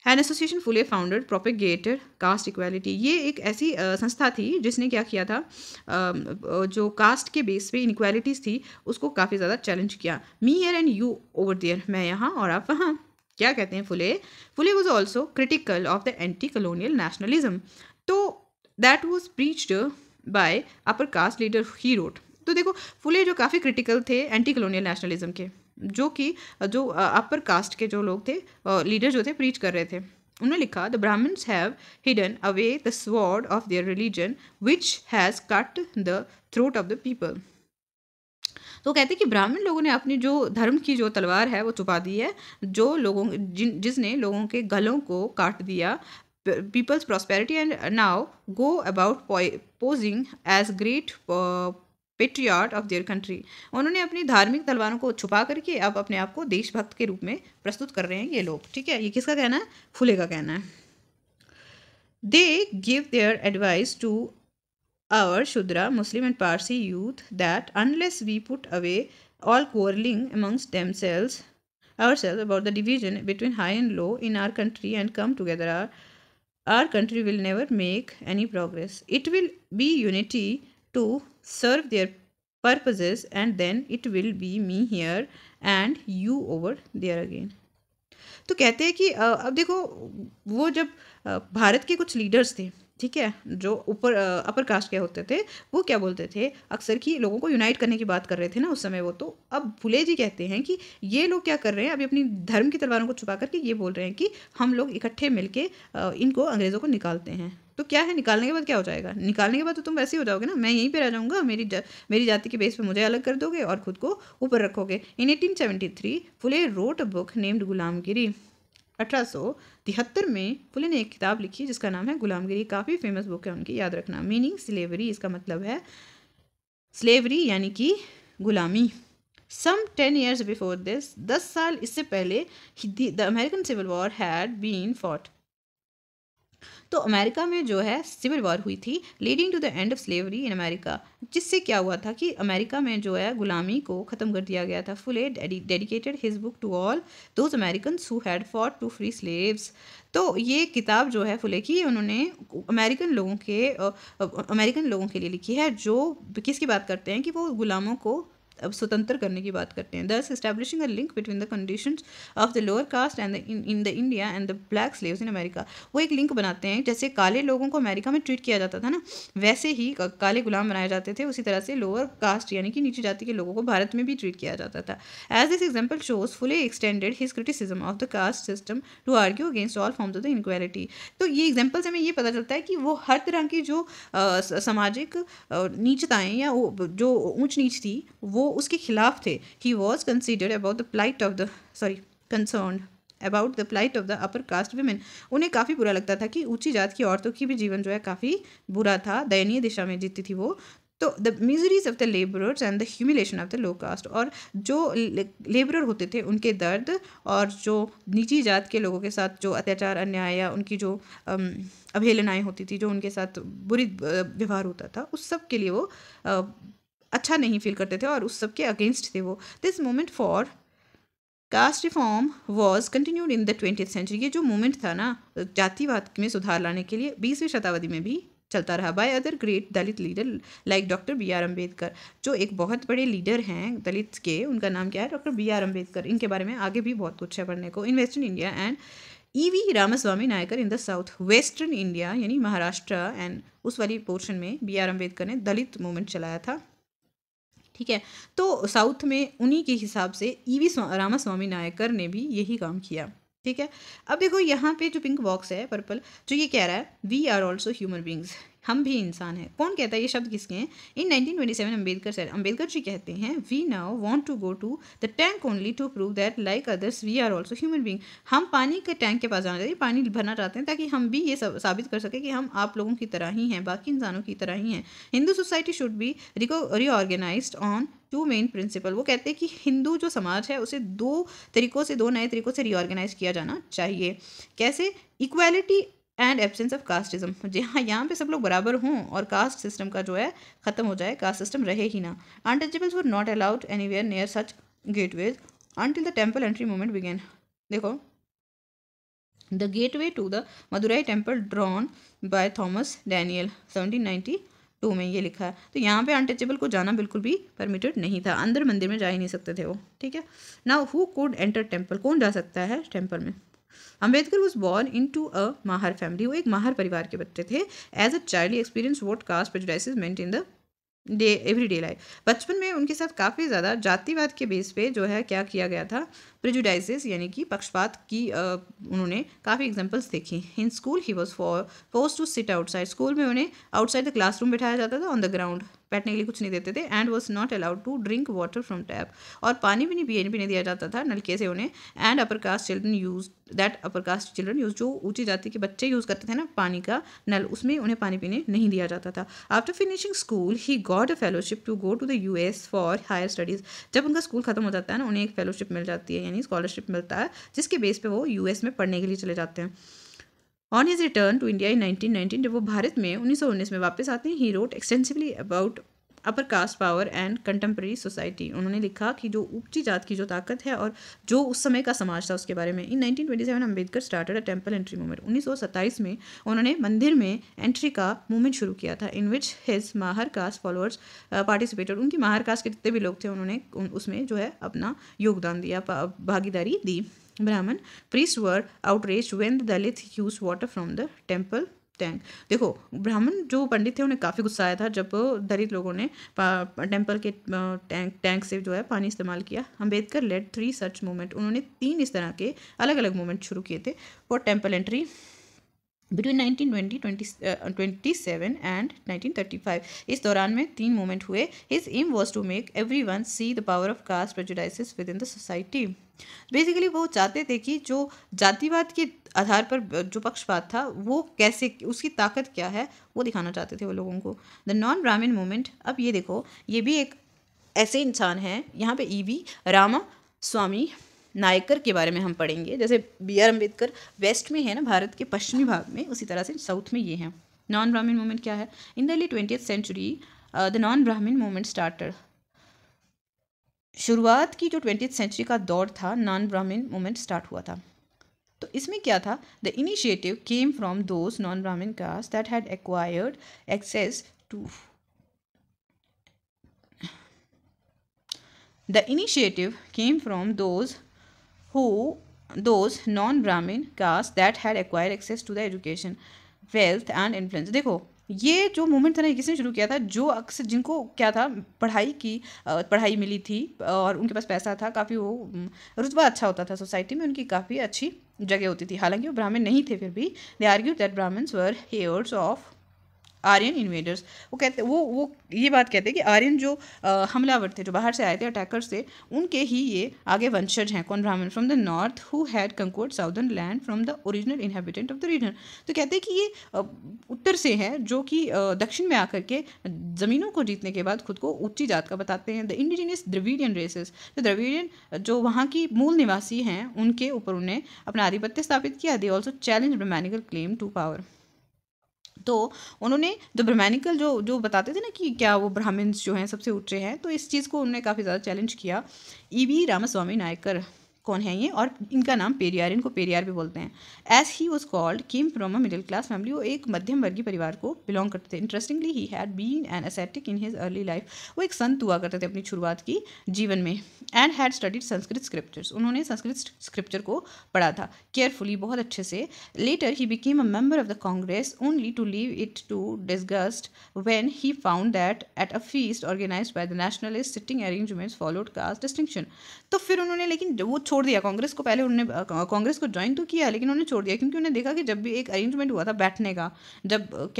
an association Phule founded propagated caste equality, ये एक ऐसी संस्था थी जिसने क्या किया था, जो कास्ट के बेस पे इनक्वालिटीज़ थी उसको काफ़ी ज़्यादा चैलेंज किया। Me here and you over there, मैं यहाँ और आप वहाँ। क्या कहते हैं Phule was also critical of the anti colonial nationalism, तो that was preached by upper caste leader, he wrote. तो देखो फुले जो काफ़ी क्रिटिकल थे एंटी कलोनियल नेशनलिज्म के, जो कि जो अपर कास्ट के जो लोग थे, लीडर जो थे, प्रीच कर रहे थे। उन्होंने लिखा, the Brahmins have hidden away the sword of their religion which has cut the throat of the people. तो कहते हैं कि ब्राह्मण लोगों ने अपनी जो धर्म की जो तलवार है वो छुपा दी है, जो जिसने लोगों के गलों को काट दिया। People's prosperity and now go about posing as great patriot of their country. उन्होंने अपनी धार्मिक तलवारों को छुपा करके अब अपने आप को देशभक्त के रूप में प्रस्तुत कर रहे हैं ये लोग। ठीक है, ये किसका कहना है? फुले का कहना है। They give their advice to our Shudra Muslim and Parsi youth that unless we put away all quarreling amongst ourselves about the division between high and low in our country and come together, our country will never make any progress. It will be unity to serve their purposes, and then it will be me here and you over there again. तो कहते हैं कि अब देखो वो जब भारत के कुछ लीडर्स थे, ठीक है, जो ऊपर अपर कास्ट के होते थे, वो क्या बोलते थे अक्सर कि लोगों को यूनाइट करने की बात कर रहे थे ना उस समय वो। तो अब फुले जी कहते हैं कि ये लोग क्या कर रहे हैं, अभी अपनी धर्म की तलवारों को छुपा करके ये बोल रहे हैं कि हम लोग इकट्ठे मिलके इनको अंग्रेज़ों को निकालते हैं। तो क्या है, निकालने के बाद क्या हो जाएगा? निकालने के बाद तो तुम वैसे ही हो जाओगे ना, मैं यहीं पे रह जाऊँगा, मेरी जाति के बेस पे मुझे अलग कर दोगे और खुद को ऊपर रखोगे। इन 1873 फुले रोट अ बुक नेम्ड गुलामगिरी। 1873 में फुले ने एक किताब लिखी जिसका नाम है गुलामगिरी। काफ़ी फेमस बुक है उनकी, याद रखना। मीनिंग स्लेवरी, इसका मतलब है स्लेवरी यानी कि गुलामी। सम 10 years बिफोर दिस, 10 साल इससे पहले the American civil war had been fought. तो अमेरिका में जो है सिविल वॉर हुई थी, leading to the end of slavery in America, जिससे क्या हुआ था कि अमेरिका में जो है गुलामी को ख़त्म कर दिया गया था। Phule dedicated his book to all those Americans who had fought to free slaves. तो ये किताब जो है फुले की, उन्होंने अमेरिकन लोगों के लिए लिखी है, जो किसकी बात करते हैं कि वो गुलामों को अब स्वतंत्र करने की बात करते हैं। दस establishing a link between the conditions of the lower caste and in the India and the black slaves in America. वो एक लिंक बनाते हैं, जैसे काले लोगों को अमेरिका में ट्रीट किया जाता था ना, वैसे ही काले गुलाम बनाए जाते थे, उसी तरह से लोअर कास्ट यानी कि नीची जाति के लोगों को भारत में भी ट्रीट किया जाता था। As this example shows fully extended his criticism of the caste system to argue against all forms of the inequality. तो ये एग्जाम्पल से हमें ये पता चलता है कि वो हर तरह की जो सामाजिक नीचताएं या जो ऊंच नीच थी वो उसके खिलाफ थे। He was considered about the plight of the concern about the plight of the upper caste women. उन्हें काफ़ी बुरा लगता था कि ऊंची जात की औरतों की भी जीवन जो है काफ़ी बुरा था, दयनीय दिशा में जीती थी वो। तो the miseries of the labourers and the humiliation of the low caste, और जो लेबरर होते थे उनके दर्द और जो नीची जात के लोगों के साथ जो अत्याचार अन्याय या उनकी जो अवहेलनाएं होती थी, जो उनके साथ बुरी व्यवहार होता था, उस सब के लिए वो अच्छा नहीं फील करते थे और उस सब के अगेंस्ट थे वो। This moment for caste reform was continued in the 20th century. ये जो मूवमेंट था ना जातिवाद में सुधार लाने के लिए 20वीं शताब्दी में भी चलता रहा। By other great Dalit leader like doctor B R Ambedkar, जो एक बहुत बड़े लीडर हैं दलित के, उनका नाम क्या है, डॉक्टर बी आर अम्बेडकर। इनके बारे में आगे भी बहुत कुछ है पढ़ने को। In western India and E V Ramaswamy Naicker in the south. Western India यानी महाराष्ट्र एंड उस वाली पोर्शन में बी आर अम्बेडकर ने दलित मूवमेंट चलाया था, ठीक है। तो साउथ में उन्हीं के हिसाब से ईवी रामास्वामी नायकर ने भी यही काम किया, ठीक है। अब देखो यहाँ पे जो पिंक बॉक्स है पर्पल, जो ये कह रहा है we are also human beings, हम भी इंसान हैं। कौन कहता है ये शब्द किसके हैं? इन 1927 अम्बेडकर सर, अम्बेडकर जी कहते हैं we now want to go to the tank only to prove that like others we are also human being. हम पानी के टैंक के पास जाना चाहिए, पानी भरना चाहते हैं ताकि हम भी ये साबित कर सकें कि हम आप लोगों की तरह ही हैं, बाकी इंसानों की तरह ही हैं। Hindu society should be reorganised on two main principle. वो कहते हैं कि हिंदू जो समाज है उसे दो नए तरीकों से रीऑर्गेनाइज किया जाना चाहिए। कैसे? Equality and absence of casteism. जहाँ यहाँ पे सब लोग बराबर हों और कास्ट सिस्टम का जो है ख़त्म हो जाए, कास्ट सिस्टम रहे ही ना। Untouchables were not allowed anywhere near such gateways until the temple entry movement began। देखो, the gateway to the Madurai temple drawn by Thomas Daniell 1792 में ये लिखा है। तो यहाँ पे अनटचेबल को जाना बिल्कुल भी परमिटेड नहीं था, अंदर मंदिर में जा ही नहीं सकते थे वो, ठीक है। Now who could enter temple, कौन जा सकता है टेम्पल में? Ambedkar was born into a Mahar family, वो एक माहर परिवार के बच्चे थे। As a child experience what caste prejudices meant in the everyday life. बचपन में उनके साथ काफ़ी ज़्यादा जातिवाद के बेस पे जो है क्या किया गया था, प्रेजुडाइसेस यानी कि पक्षपात की उन्होंने काफ़ी एग्जांपल्स देखी। In school he was force to sit outside, school में उन्हें आउटसाइड द क्लासरूम बिठाया जाता था, ऑन द ग्राउंड, बैठने के लिए कुछ नहीं देते थे। And was not allowed to drink water from tap, और पानी भी नहीं पीने दिया जाता था नलके से उन्हें। And upper caste children use upper caste children use, जो ऊंची जाति के बच्चे यूज़ करते थे ना पानी का नल, उसमें उन्हें पानी पीने नहीं दिया जाता था। After finishing school he got a fellowship to go to the US for higher studies. जब उनका स्कूल खत्म हो जाता है ना, उन्हें एक फेलोशिप मिल जाती है, यानी स्कॉलरशिप मिलता है, जिसके बेस पे वो US में पढ़ने के लिए चले जाते हैं। On his return to India in 1919, जब वो भारत में 1919 में वापस आते हैं, he wrote extensively about upper caste power and contemporary society. उन्होंने लिखा कि जो ऊंची जात की जो ताकत है और जो उस समय का समाज था उसके बारे में। इन 1927 Ambedkar started a temple entry movement. 1927 में उन्होंने मंदिर में एंट्री का मूवमेंट शुरू किया था, in which his Mahar caste followers participated. उनकी माहर कास्ट के जितने भी लोग थे उन्होंने उसमें जो है अपना योगदान दिया, भागीदारी दी। ब्राह्मण priest were outraged when the Dalit used water from the temple tank. देखो, ब्राह्मण जो पंडित थे उन्हें काफ़ी गुस्सा आया था जब दलित लोगों ने टेम्पल के टैंक से जो है पानी इस्तेमाल किया। अम्बेडकर लेड 3 सच मूवमेंट। उन्होंने 3 इस तरह के अलग अलग मूवमेंट शुरू किए थे for temple entry between 1927 and 1935। इस दौरान में 3 मूवमेंट हुए। His aim was to make everyone see the power of caste prejudices within the society. Basically वो चाहते थे कि जो जातिवाद के आधार पर जो पक्षपात था वो कैसे, उसकी ताकत क्या है, वो दिखाना चाहते थे वो लोगों को। द नॉन ब्राह्मण मूवमेंट, अब ये देखो, ये भी एक ऐसे इंसान हैं, यहाँ पे ईवी रामा स्वामी नायकर के बारे में हम पढ़ेंगे। जैसे BR अम्बेडकर वेस्ट में है ना, भारत के पश्चिमी भाग में, उसी तरह से साउथ में ये हैं। नॉन ब्राह्मण मूवमेंट क्या है? In the early 20th century the non Brahmin movement started. शुरुआत की जो 20th सेंचुरी का दौर था, नॉन ब्राह्मण मूवमेंट स्टार्ट हुआ था। तो इसमें क्या था? The initiative came from those non Brahmin caste that had acquired access to the initiative came from who those non-Brahmin castes that had acquired access to the education, wealth and influence. देखो ये जो movement था ना, किसने शुरू किया था? जो अक्सर जिनको क्या था, पढ़ाई मिली थी और उनके पास पैसा था, काफ़ी वो रुतबा अच्छा होता था सोसाइटी में, उनकी काफ़ी अच्छी जगह होती थी। हालांकि वो ब्राह्मण नहीं थे, फिर भी they argue that Brahmins were heirs of Aryan invaders. वो कहते वो ये बात कहते हैं कि आर्यन जो हमलावर थे, जो बाहर से आए थे, अटैकर्स थे, उनके ही ये आगे वंशज हैं। कौन? ब्राह्मण। From the north who had conquered southern land from the original inhabitant of the region. तो कहते हैं कि ये उत्तर से हैं, जो कि दक्षिण में आकर के ज़मीनों को जीतने के बाद खुद को ऊंची जात का बताते हैं। द इंडिजिनियस द्रविडियन रेसेस, तो द्रविडियन जो वहाँ की मूल निवासी हैं, उनके ऊपर उन्हें अपना आधिपत्य स्थापित किया। They also challenge Brahmanical claim to power. तो उन्होंने जो ब्राह्मणिकल जो बताते थे ना कि क्या वो ब्राह्मण्स जो हैं सबसे ऊंचे हैं, तो इस चीज़ को उन्होंने काफ़ी ज़्यादा चैलेंज किया। ईवी रामास्वामी नायकर कौन है ये? और इनका नाम पेरियार, इनको पेरियार भी बोलते हैं। As he was called, came from a middle class family, वो एक मध्यम वर्गीय परिवार को बिलोंग करते थे। Interestingly he had been an ascetic in his early life, वो एक संत हुआ करते थे अपनी शुरुआत की जीवन में। And had studied Sanskrit scriptures, उन्होंने संस्कृत स्क्रिप्चर को पढ़ा था केयरफुली, बहुत अच्छे से। Later he became a member of the Congress only to leave it to disgust when he found that at a feast organised by the nationalist sitting arrangements followed caste distinction. तो फिर उन्होंने लेकिन वो छोड़ दिया कांग्रेस को। पहले उन्होंने कांग्रेस को ज्वाइन तो किया, लेकिन उन्होंने छोड़ दिया, क्योंकि उन्होंने देखा कि जब भी एक अरेंजमेंट हुआ था बैठने का, जब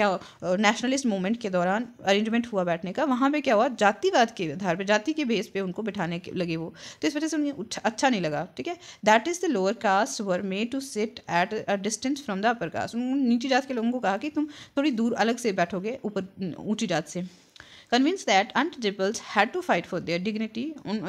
नेशनलिस्ट मूवमेंट के दौरान अरेंजमेंट हुआ बैठने का, वहाँ पे क्या हुआ, जातिवाद के आधार पे, जाति के बेस पे उनको बिठाने लगे वो, तो इस वजह से उन्हें अच्छा नहीं लगा। ठीक है, that is the lower caste were made to sit at a distance from the upper caste. उन्होंने नीची जात के लोगों को कहा कि तुम थोड़ी दूर अलग से बैठोगे ऊपर ऊंची जात से। Convince that untouchables had to fight for their dignity,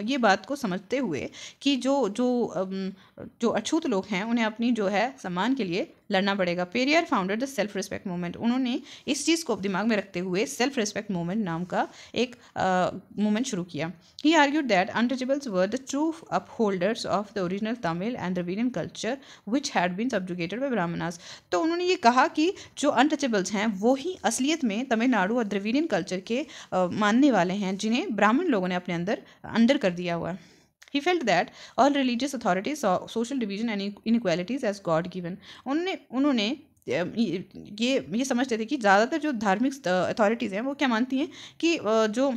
ये बात को समझते हुए कि जो अछूत लोग हैं उन्हें अपनी जो है सम्मान के लिए लड़ना पड़ेगा। Periyar founded the self respect movement, उन्होंने इस चीज़ को दिमाग में रखते हुए सेल्फ रिस्पेक्ट मूवमेंट नाम का एक मूवमेंट शुरू किया। He argued that untouchables were the true upholders of the original Tamil and Dravidian culture which had been subjugated by Brahmanas. तो उन्होंने ये कहा कि जो अनटचेबल्स हैं वो ही असलियत में तमिलनाडु और द्रविडियन कल्चर के मानने वाले हैं, जिन्हें ब्राह्मण लोगों ने अपने अंदर कर दिया हुआ है। He felt that all religious authorities saw social division and inequalities as God given. उन्होंने ये समझते थे कि ज़्यादातर जो धार्मिक अथॉरिटीज़ हैं वो क्या मानती हैं कि जो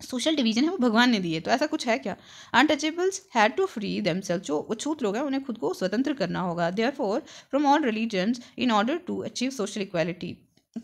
सोशल डिवीजन है वो भगवान ने दी है। तो ऐसा कुछ है क्या? Untouchables had to free themselves, जो अछूत लोग हैं उन्हें खुद को स्वतंत्र करना होगा। Therefore from all religions in order to achieve social equality,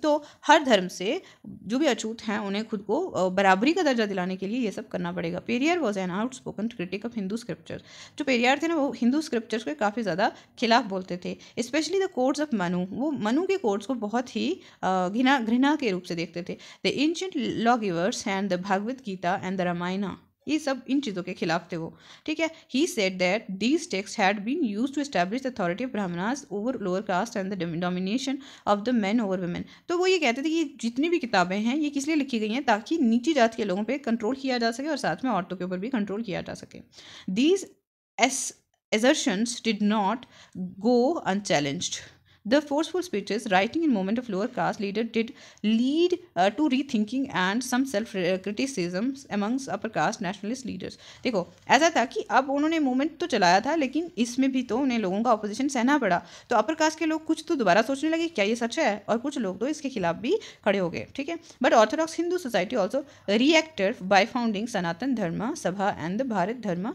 तो हर धर्म से जो भी अछूत हैं उन्हें खुद को बराबरी का दर्जा दिलाने के लिए ये सब करना पड़ेगा। Periyar was an outspoken critic of Hindu scriptures, जो पेरियार थे ना वो हिंदू स्क्रिप्चर्स के काफ़ी ज़्यादा खिलाफ बोलते थे। Specially the codes of Manu, वो मनु के कोड्स को बहुत ही घृणा के रूप से देखते थे। The ancient law givers and the Bhagavad Gita and the Ramayana, ये सब इन चीज़ों के खिलाफ थे वो। ठीक है, he said that these text had been use to establish the authority of Brahmanas over lower caste and the domination of the man over women. तो वो ये कहते थे कि जितनी भी किताबें हैं ये किस लिए लिखी गई हैं, ताकि नीची जात के लोगों पे कंट्रोल किया जा सके और साथ में औरतों के ऊपर भी कंट्रोल किया जा सके। These assertions did not go unchallenged. The forceful speeches, writing in moment of lower caste leader did lead to rethinking and some self-criticism amongst upper caste nationalist leaders. देखो ऐसा था कि अब उन्होंने मूवमेंट तो चलाया था, लेकिन इसमें भी तो उन्हें लोगों का अपोजिशन सहना पड़ा। तो अपर कास्ट के लोग कुछ तो दोबारा सोचने लगे क्या ये सच है, और कुछ लोग तो इसके खिलाफ भी खड़े हो गए। ठीक है, but orthodox Hindu society also reacted by founding Sanatan Dharma Sabha and the Bharat Dharma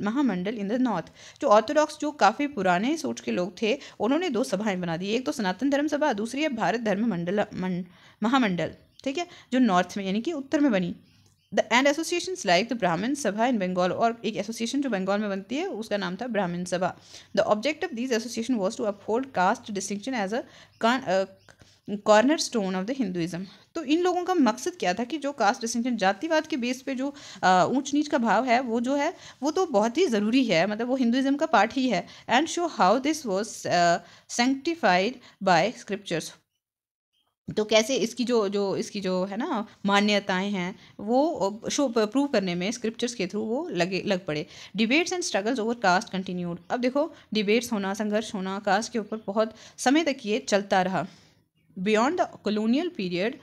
Mahamandal in the north. जो ऑर्थोडॉक्स जो काफ़ी पुराने सोच के लोग थे, उन्होंने दो सभाएं बना दी, एक तो सनातन धर्म सभा, दूसरी है भारत धर्म महामंडल। ठीक है, जो नॉर्थ में यानी कि उत्तर में बनी। The end associations like the ब्राह्मण सभा इन बंगाल, और एक एसोसिएशन जो बंगाल में बनती है उसका नाम था Brahman Sabha. The object of this association was to uphold caste distinction as a corner stone of the Hinduism. तो इन लोगों का मकसद क्या था कि जो कास्ट डिस्टिंक्शन, जातिवाद के बेस पे जो ऊंच नीच का भाव है वो जो है वो तो बहुत ही ज़रूरी है, मतलब वो हिंदुइज्म का पार्ट ही है। And show how this was sanctified by scriptures, तो कैसे इसकी जो है ना मान्यताएं हैं वो शो प्रूव करने में स्क्रिप्चर्स के थ्रू वो लग पड़े। Debates and struggles over caste continued, अब देखो डिबेट्स होना, संघर्ष होना कास्ट के ऊपर बहुत समय तक ये चलता रहा। Beyond the colonial period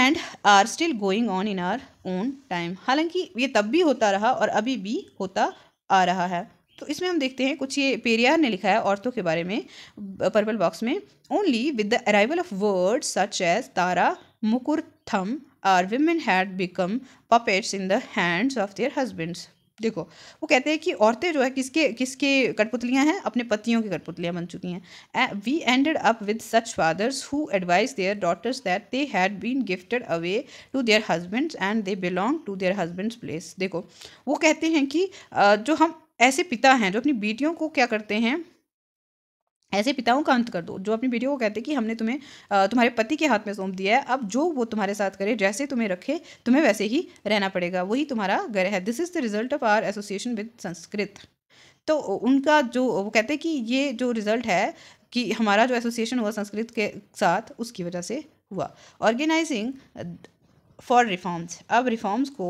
and are still going on in our own time. हालांकि ये तब भी होता रहा और अभी भी होता आ रहा है। तो इसमें हम देखते हैं कुछ, ये पेरियार ने लिखा है औरतों के बारे में पर्पल बॉक्स में। Only with the arrival of words such as Tara Mukurtham are women had become puppets in the hands of their husbands. देखो वो कहते हैं कि औरतें जो है किसके किसके कठपुतलियां हैं, अपने पतियों की कठपुतलियां बन चुकी हैं। We ended up with such fathers who advise their daughters that they had been gifted away to their husbands and they belong to their husbands place. देखो वो कहते हैं कि जो हम ऐसे पिता हैं जो अपनी बेटियों को क्या करते हैं, ऐसे पिताओं का अंत कर दो जो अपनी बेटियों को कहते हैं कि हमने तुम्हें तुम्हारे पति के हाथ में सौंप दिया है, अब जो वो तुम्हारे साथ करे, जैसे तुम्हें रखे तुम्हें वैसे ही रहना पड़ेगा, वही तुम्हारा घर है। This is the result of our association with Sanskrit. तो उनका जो वो कहते हैं कि ये जो रिजल्ट है कि हमारा जो एसोसिएशन हुआ संस्कृत के साथ, उसकी वजह से हुआ। Organising for reforms. अब रिफॉर्म्स को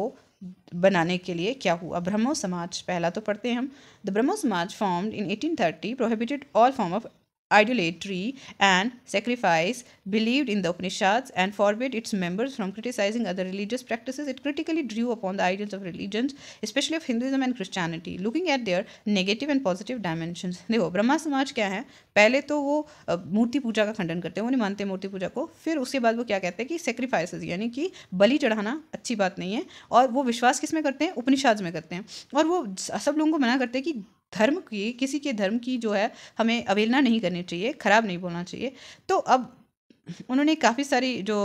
बनाने के लिए क्या हुआ? ब्रह्मो समाज, पहला तो पढ़ते हैं हम। द ब्रह्मो समाज formed in 1830 prohibited all form of idolatry and sacrifice, believed in the Upanishads, and forbade its members from criticizing other religious practices. It critically drew upon the ideals of religions, especially of Hinduism and Christianity, looking at their negative and positive dimensions. देखो ब्रह्मा समाज क्या है, पहले तो वो मूर्ति पूजा का खंडन करते हैं, वो नहीं मानते मूर्ति पूजा को। फिर उसके बाद वो क्या कहते हैं कि सेक्रीफाइसेस यानी कि बलि चढ़ाना अच्छी बात नहीं है, और वो विश्वास किस में करते हैं? उपनिषद में करते हैं। और वो सब लोगों को मना करते हैं कि धर्म की, किसी के धर्म की जो है हमें अवहेलना नहीं करनी चाहिए, ख़राब नहीं बोलना चाहिए। तो अब उन्होंने काफ़ी सारी जो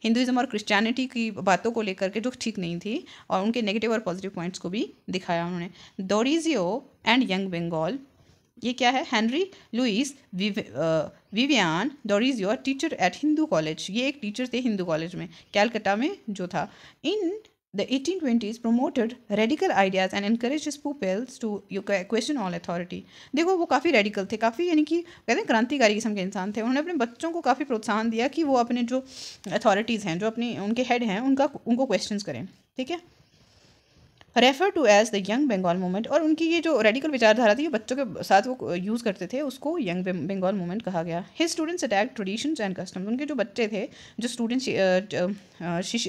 हिंदुइज़्म और क्रिश्चियनिटी की बातों को लेकर के जो ठीक नहीं थी, और उनके नेगेटिव और पॉजिटिव पॉइंट्स को भी दिखाया उन्होंने। डोरिजियो एंड यंग बंगाल, ये क्या है? Henry Louis Vivian Derozio, teacher at Hindu college. ये एक टीचर थे हिंदू कॉलेज में कैलकाटा में जो था। इन the 1820s promoted radical ideas and encouraged his pupils to question all authority. देखो वो काफ़ी रेडिकल थे, काफ़ी यानी कि कहते हैं क्रांतिकारी किस्म के इंसान थे। उन्होंने अपने बच्चों को काफ़ी प्रोत्साहन दिया कि वो अपने जो अथॉरिटीज़ हैं, जो अपनी उनके हेड हैं, उनको क्वेश्चंस करें। ठीक है, refer to as the young Bengal movement. और उनकी ये जो रेडिकल विचारधारा थी, बच्चों के साथ वो यूज़ करते थे, उसको यंग बंगाल मूवमेंट कहा गया। His students attack traditions and customs. उनके जो बच्चे थे, जो स्टूडेंट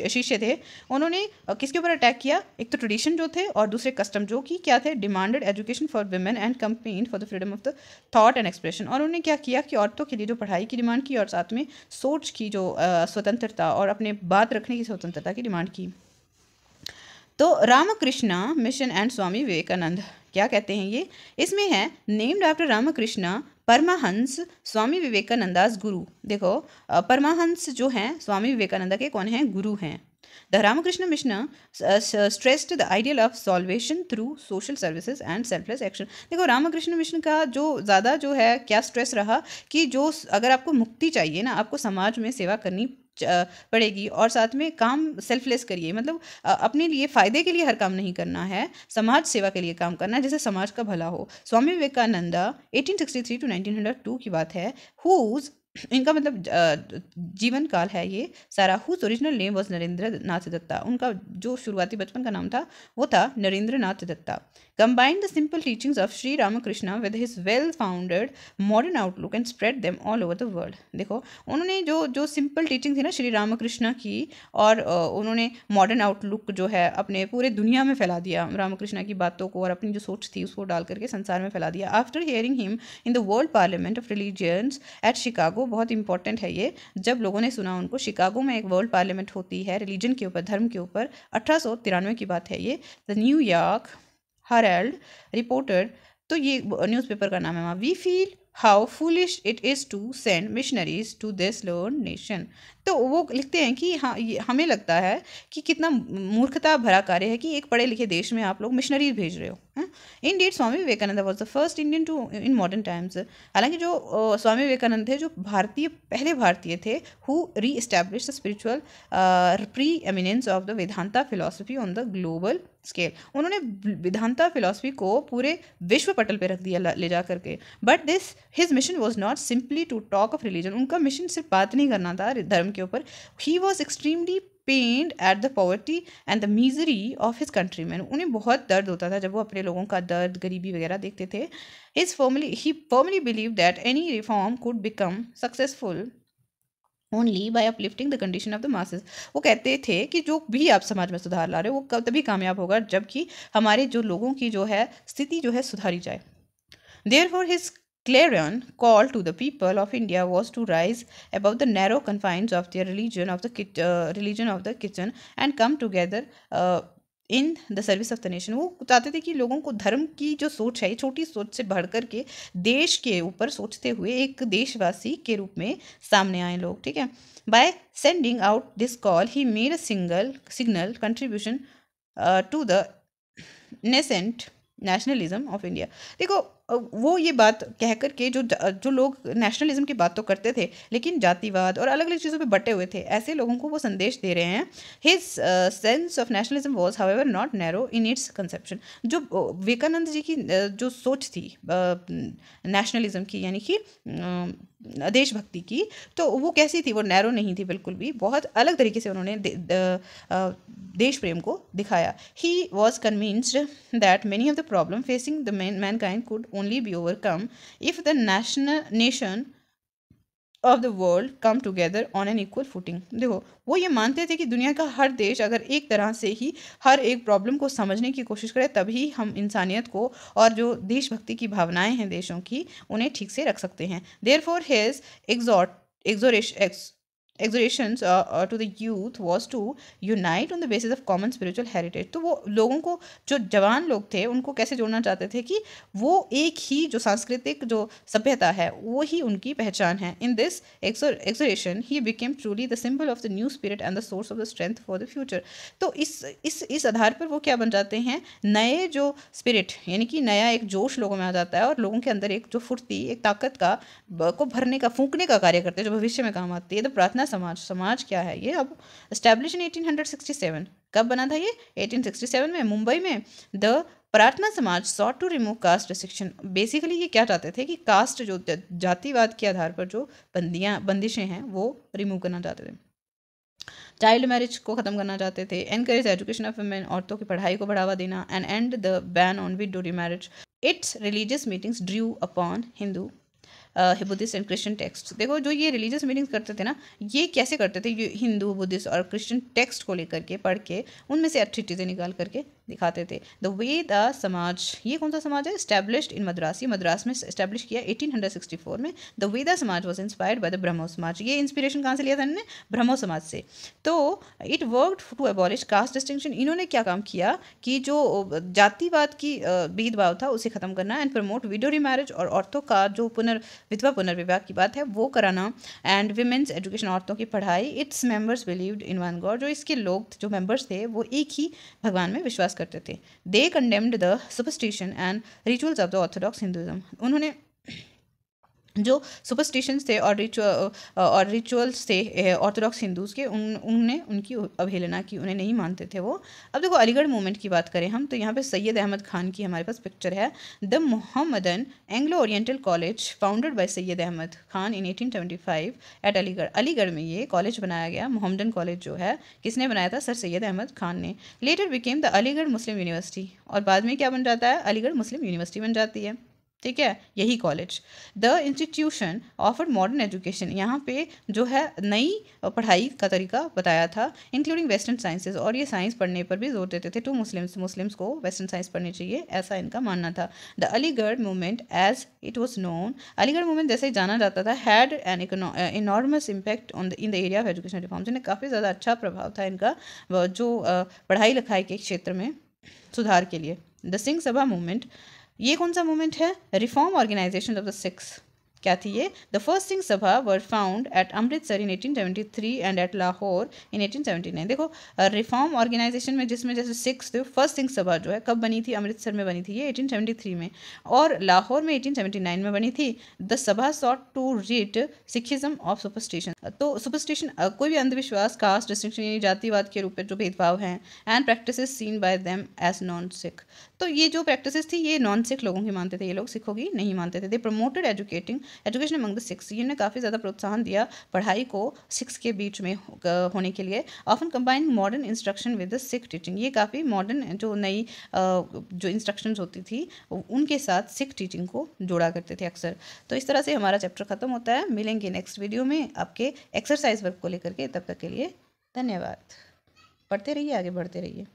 शिष्य थे, उन्होंने किसके ऊपर अटैक किया? एक तो ट्रेडिशन जो थे, और दूसरे कस्टम जो कि क्या थे? Demanded education for women and campaigned for the freedom of the thought and expression. और उन्होंने क्या किया कि औरतों के लिए जो पढ़ाई की डिमांड की, और साथ में सोच की जो स्वतंत्रता और अपने बात रखने की स्वतंत्रता की डिमांड की। तो रामकृष्णा मिशन एंड स्वामी विवेकानंद, क्या कहते हैं ये? इसमें है नेम्ड आफ्टर रामकृष्णा परमहंस स्वामी विवेकानंदास गुरु। देखो परमहंस जो हैं स्वामी विवेकानंद के कौन हैं? गुरु हैं। The Ramakrishna Mission stressed the ideal of salvation through social services and selfless action. देखो रामकृष्ण मिशन का जो ज़्यादा जो है क्या स्ट्रेस रहा कि जो अगर आपको मुक्ति चाहिए ना, आपको समाज में सेवा करनी पड़ेगी, और साथ में काम सेल्फलेस करिए, मतलब अपने लिए फ़ायदे के लिए हर काम नहीं करना है, समाज सेवा के लिए काम करना है, जिससे समाज का भला हो। स्वामी विवेकानंदा 1863 to 1902 की बात है। हुज, इनका मतलब जीवन काल है ये सारा। Whose original name was Narendra Nath Datta. उनका जो शुरुआती बचपन का नाम था वो था Narendra Nath Datta. Combined the simple teachings of Shri Ramakrishna with his well founded modern outlook and spread them all over the world. देखो उन्होंने जो सिंपल टीचिंग थी ना श्री रामकृष्ण की, और उन्होंने मॉडर्न आउटलुक जो है अपने पूरे दुनिया में फैला दिया, रामकृष्ण की बातों को और अपनी जो सोच थी उसको डाल करके संसार में फैला दिया। After hearing him in the world parliament of religions at Chicago, बहुत इंपॉर्टेंट है ये, जब लोगों ने सुना उनको, शिकागो में एक वर्ल्ड पार्लियामेंट होती है रिलीजन के ऊपर, धर्म के ऊपर, 1893 की बात है ये। द न्यूयॉर्क हेराल्ड रिपोर्टेड, तो ये न्यूज़पेपर का नाम है वहाँ। We feel how foolish it is to send missionaries to this learn nation. तो वो लिखते हैं कि हाँ, हमें लगता है कि कितना मूर्खता भरा कार्य है कि एक पढ़े लिखे देश में आप लोग मिशनरीज भेज रहे हो। Indeed Swami Vivekananda was the first Indian to in modern times. हालांकि जो स्वामी विवेकानंद थे जो पहले भारतीय थे हु री establish the spiritual pre eminence of the Vedanta philosophy on the global scale. उन्होंने वेदांता फिलोसफी को पूरे विश्व पटल पे रख दिया ले जा करके। But this his mission was not simply to talk of religion. उनका मिशन सिर्फ बात नहीं करना था धर्म के ऊपर। He was extremely pained at the poverty and the misery of his countryman. उन्हें बहुत दर्द होता था जब वो अपने लोगों का दर्द, गरीबी वगैरह देखते थे। He firmly believe that any reform could become successful only by uplifting the condition of the masses. वो कहते थे कि जो भी आप समाज में सुधार ला रहे हो वो कब तभी कामयाब होगा जबकि हमारे जो लोगों की जो है स्थिति जो है सुधारी जाए। Therefore, his clarion call to the people of India was to rise above the narrow confines of their religion of the kitchen and come together in the service of the nation। वो बताते थे कि लोगों को धर्म की जो सोच है छोटी सोच से बढ़ कर के देश के ऊपर सोचते हुए एक देशवासी के रूप में सामने आए लोग, ठीक है। By sending out this call he made a signal contribution to the nascent nationalism of India. देखो वो ये बात कह कर के जो लोग नेशनलिज्म की बात तो करते थे लेकिन जातिवाद और अलग अलग चीज़ों पे बटे हुए थे, ऐसे लोगों को वो संदेश दे रहे हैं। His sense of nationalism was however not narrow in its conception. जो विवेकानंद जी की जो सोच थी नेशनलिज्म की, यानी कि देशभक्ति की, तो वो कैसी थी, वो नैरो नहीं थी बिल्कुल भी, बहुत अलग तरीके से उन्होंने देश प्रेम को दिखाया। He was convinced that many of the problem facing the Mankind could only be overcome if the nation of the world come together on an equal footing. देखो वो ये मानते थे कि दुनिया का हर देश अगर एक तरह से ही हर एक प्रॉब्लम को समझने की कोशिश करे तभी हम इंसानियत को और जो देशभक्ति की भावनाएं हैं देशों की उन्हें ठीक से रख सकते हैं। Therefore his exhortations to the youth was to unite on the basis of common spiritual heritage। तो वो लोगों को, जो जवान लोग थे, उनको कैसे जोड़ना चाहते थे कि वो एक ही जो सांस्कृतिक जो सभ्यता है वो ही उनकी पहचान है। In this exhortation he became truly the symbol of the new spirit and the source of the strength for the future। तो इस आधार पर वो क्या बन जाते हैं, नए जो स्पिरिट यानी कि नया एक जोश लोगों में आ जाता है और लोगों के अंदर एक जो फुर्ती, एक ताकत को भरने का, फूंकने का कार्य करते हैं जो भविष्य में काम आती है। तो प्रार्थना समाज क्या है, ये अब एस्टैब्लिश इन 1867। कब बना था ये? 1867 में मुंबई में। The Prarthana Samaj sought to remove caste restriction. Basically ये क्या चाहते थे कि कास्ट जो जातिवाद के आधार पर जो बंदिशें हैं वो रिमूव करना चाहते थे। चाइल्ड मैरिज को ख़त्म करना चाहते थे। एनकरेज एजुकेशन ऑफ वुमेन, औरतों की पढ़ाई को बढ़ावा देना। And and the ban on window remarriage. It's religious meetings Drew upon Hindu, Buddhist and Christian text. देखो जो ये रिलीजियस मीटिंग्स करते थे ना, ये कैसे करते थे, ये हिंदू, बुद्धिस्ट और क्रिश्चियन टेक्स्ट को लेकर के पढ़ के उनमें से अच्छी चीज़ें निकाल करके दिखाते थे। द वेदा समाज, ये कौन सा समाज है? स्टैब्लिश्ड इन मद्रास, ये मद्रास में स्टैब्लिश किया 1864 में। द वेदा समाज वॉज इंस्पायर्ड बाय द ब्रह्मो समाज। ये इंस्पिरेशन कहाँ से लिया था इन्होंने? ब्रह्मो समाज से। तो it worked to abolish caste distinction. इन्होंने क्या काम किया कि जो जातिवाद की भेदभाव था उसे ख़त्म करना। एंड प्रमोट विडो रीमैरिज, और औरतों का जो विधवा पुनर्विवाह की बात है वो कराना। एंड विमेंस एजुकेशन, औरतों की पढ़ाई। Its members believed in one God, जो इसके लोग जो मेंबर्स थे वो एक ही भगवान में विश्वास करते थे। They condemned the superstition and rituals of the orthodox Hinduism. उन्होंने जो सुपरस्टिशंस थे और रिचुअल्स थे ऑर्थोडॉक्स हिंदूज़ के, उन्होंने उनकी अवहेलना की, उन्हें नहीं मानते थे वो। अब देखो अलीगढ़ मूवमेंट की बात करें हम, तो यहाँ पे सैयद अहमद खान की हमारे पास पिक्चर है। The Mohammedan Anglo Oriental college founded by Syed Ahmad Khan in 1875 at Aligarh. Aligarh में ये कॉलेज बनाया गया, मोहम्मदन कॉलेज जो है किसने बनाया था? सर सैयद अहमद खान ने। Letter became the Aligarh Muslim university, और बाद में क्या बन जाता है? अलीगढ़ मुस्लिम यूनिवर्सिटी बन जाती है, ठीक है, यही college. The institution offered modern education, यहाँ पे जो है नई पढ़ाई का तरीका बताया था, इंक्लूडिंग वेस्टर्न साइंसेज, और ये साइंस पढ़ने पर भी जोर देते थे। टू मुस्लिम्स को वेस्टर्न साइंस पढ़नी चाहिए, ऐसा इनका मानना था। The Aligarh movement as it was known, Aligarh movement जैसे ही जाना जाता था, had an enormous impact in the area of education reforms. इन्हें काफ़ी ज़्यादा अच्छा प्रभाव था इनका जो पढ़ाई लिखाई के क्षेत्र में सुधार के लिए। द सिंह सभा मूवमेंट, ये कौन सा मूवमेंट है? Reform organisation of the Sikhs. क्या थी ये? The first Singh Sabha were found at Amritsar in 1873 and at Lahore in 1879। देखो रिफॉर्म ऑर्गेनाइजेशन में जिसमें जैसे सिक्स थे, फर्स्ट सिंह सभा जो है कब बनी थी? अमृतसर में बनी थी ये 1873 में, और लाहौर में 1879 में बनी थी। The Sabha sought to rid Sikhism of superstition. तो सुपरस्टिशन कोई भी अंधविश्वास, कास्ट डिस्टिंक्शन यानी जातिवाद के रूप में जो भेदभाव हैं, and practices seen by them as non Sikh. तो ये जो प्रैक्टिसेस थी ये नॉन सिख लोगों की मानते थे, ये लोग सिखों की नहीं मानते थे। They promoted educating education among the six, ये काफ़ी ज़्यादा प्रोत्साहन दिया पढ़ाई को सिक्स के बीच में होने के लिए। Often combine modern instruction with the Sikh teaching, ये काफ़ी मॉडर्न जो नई जो इंस्ट्रक्शंस होती थी उनके साथ सिख टीचिंग को जोड़ा करते थे अक्सर। तो इस तरह से हमारा चैप्टर ख़त्म होता है। मिलेंगे नेक्स्ट वीडियो में आपके एक्सरसाइज वर्क को लेकर के। तब तक के लिए धन्यवाद। पढ़ते रहिए, आगे बढ़ते रहिए।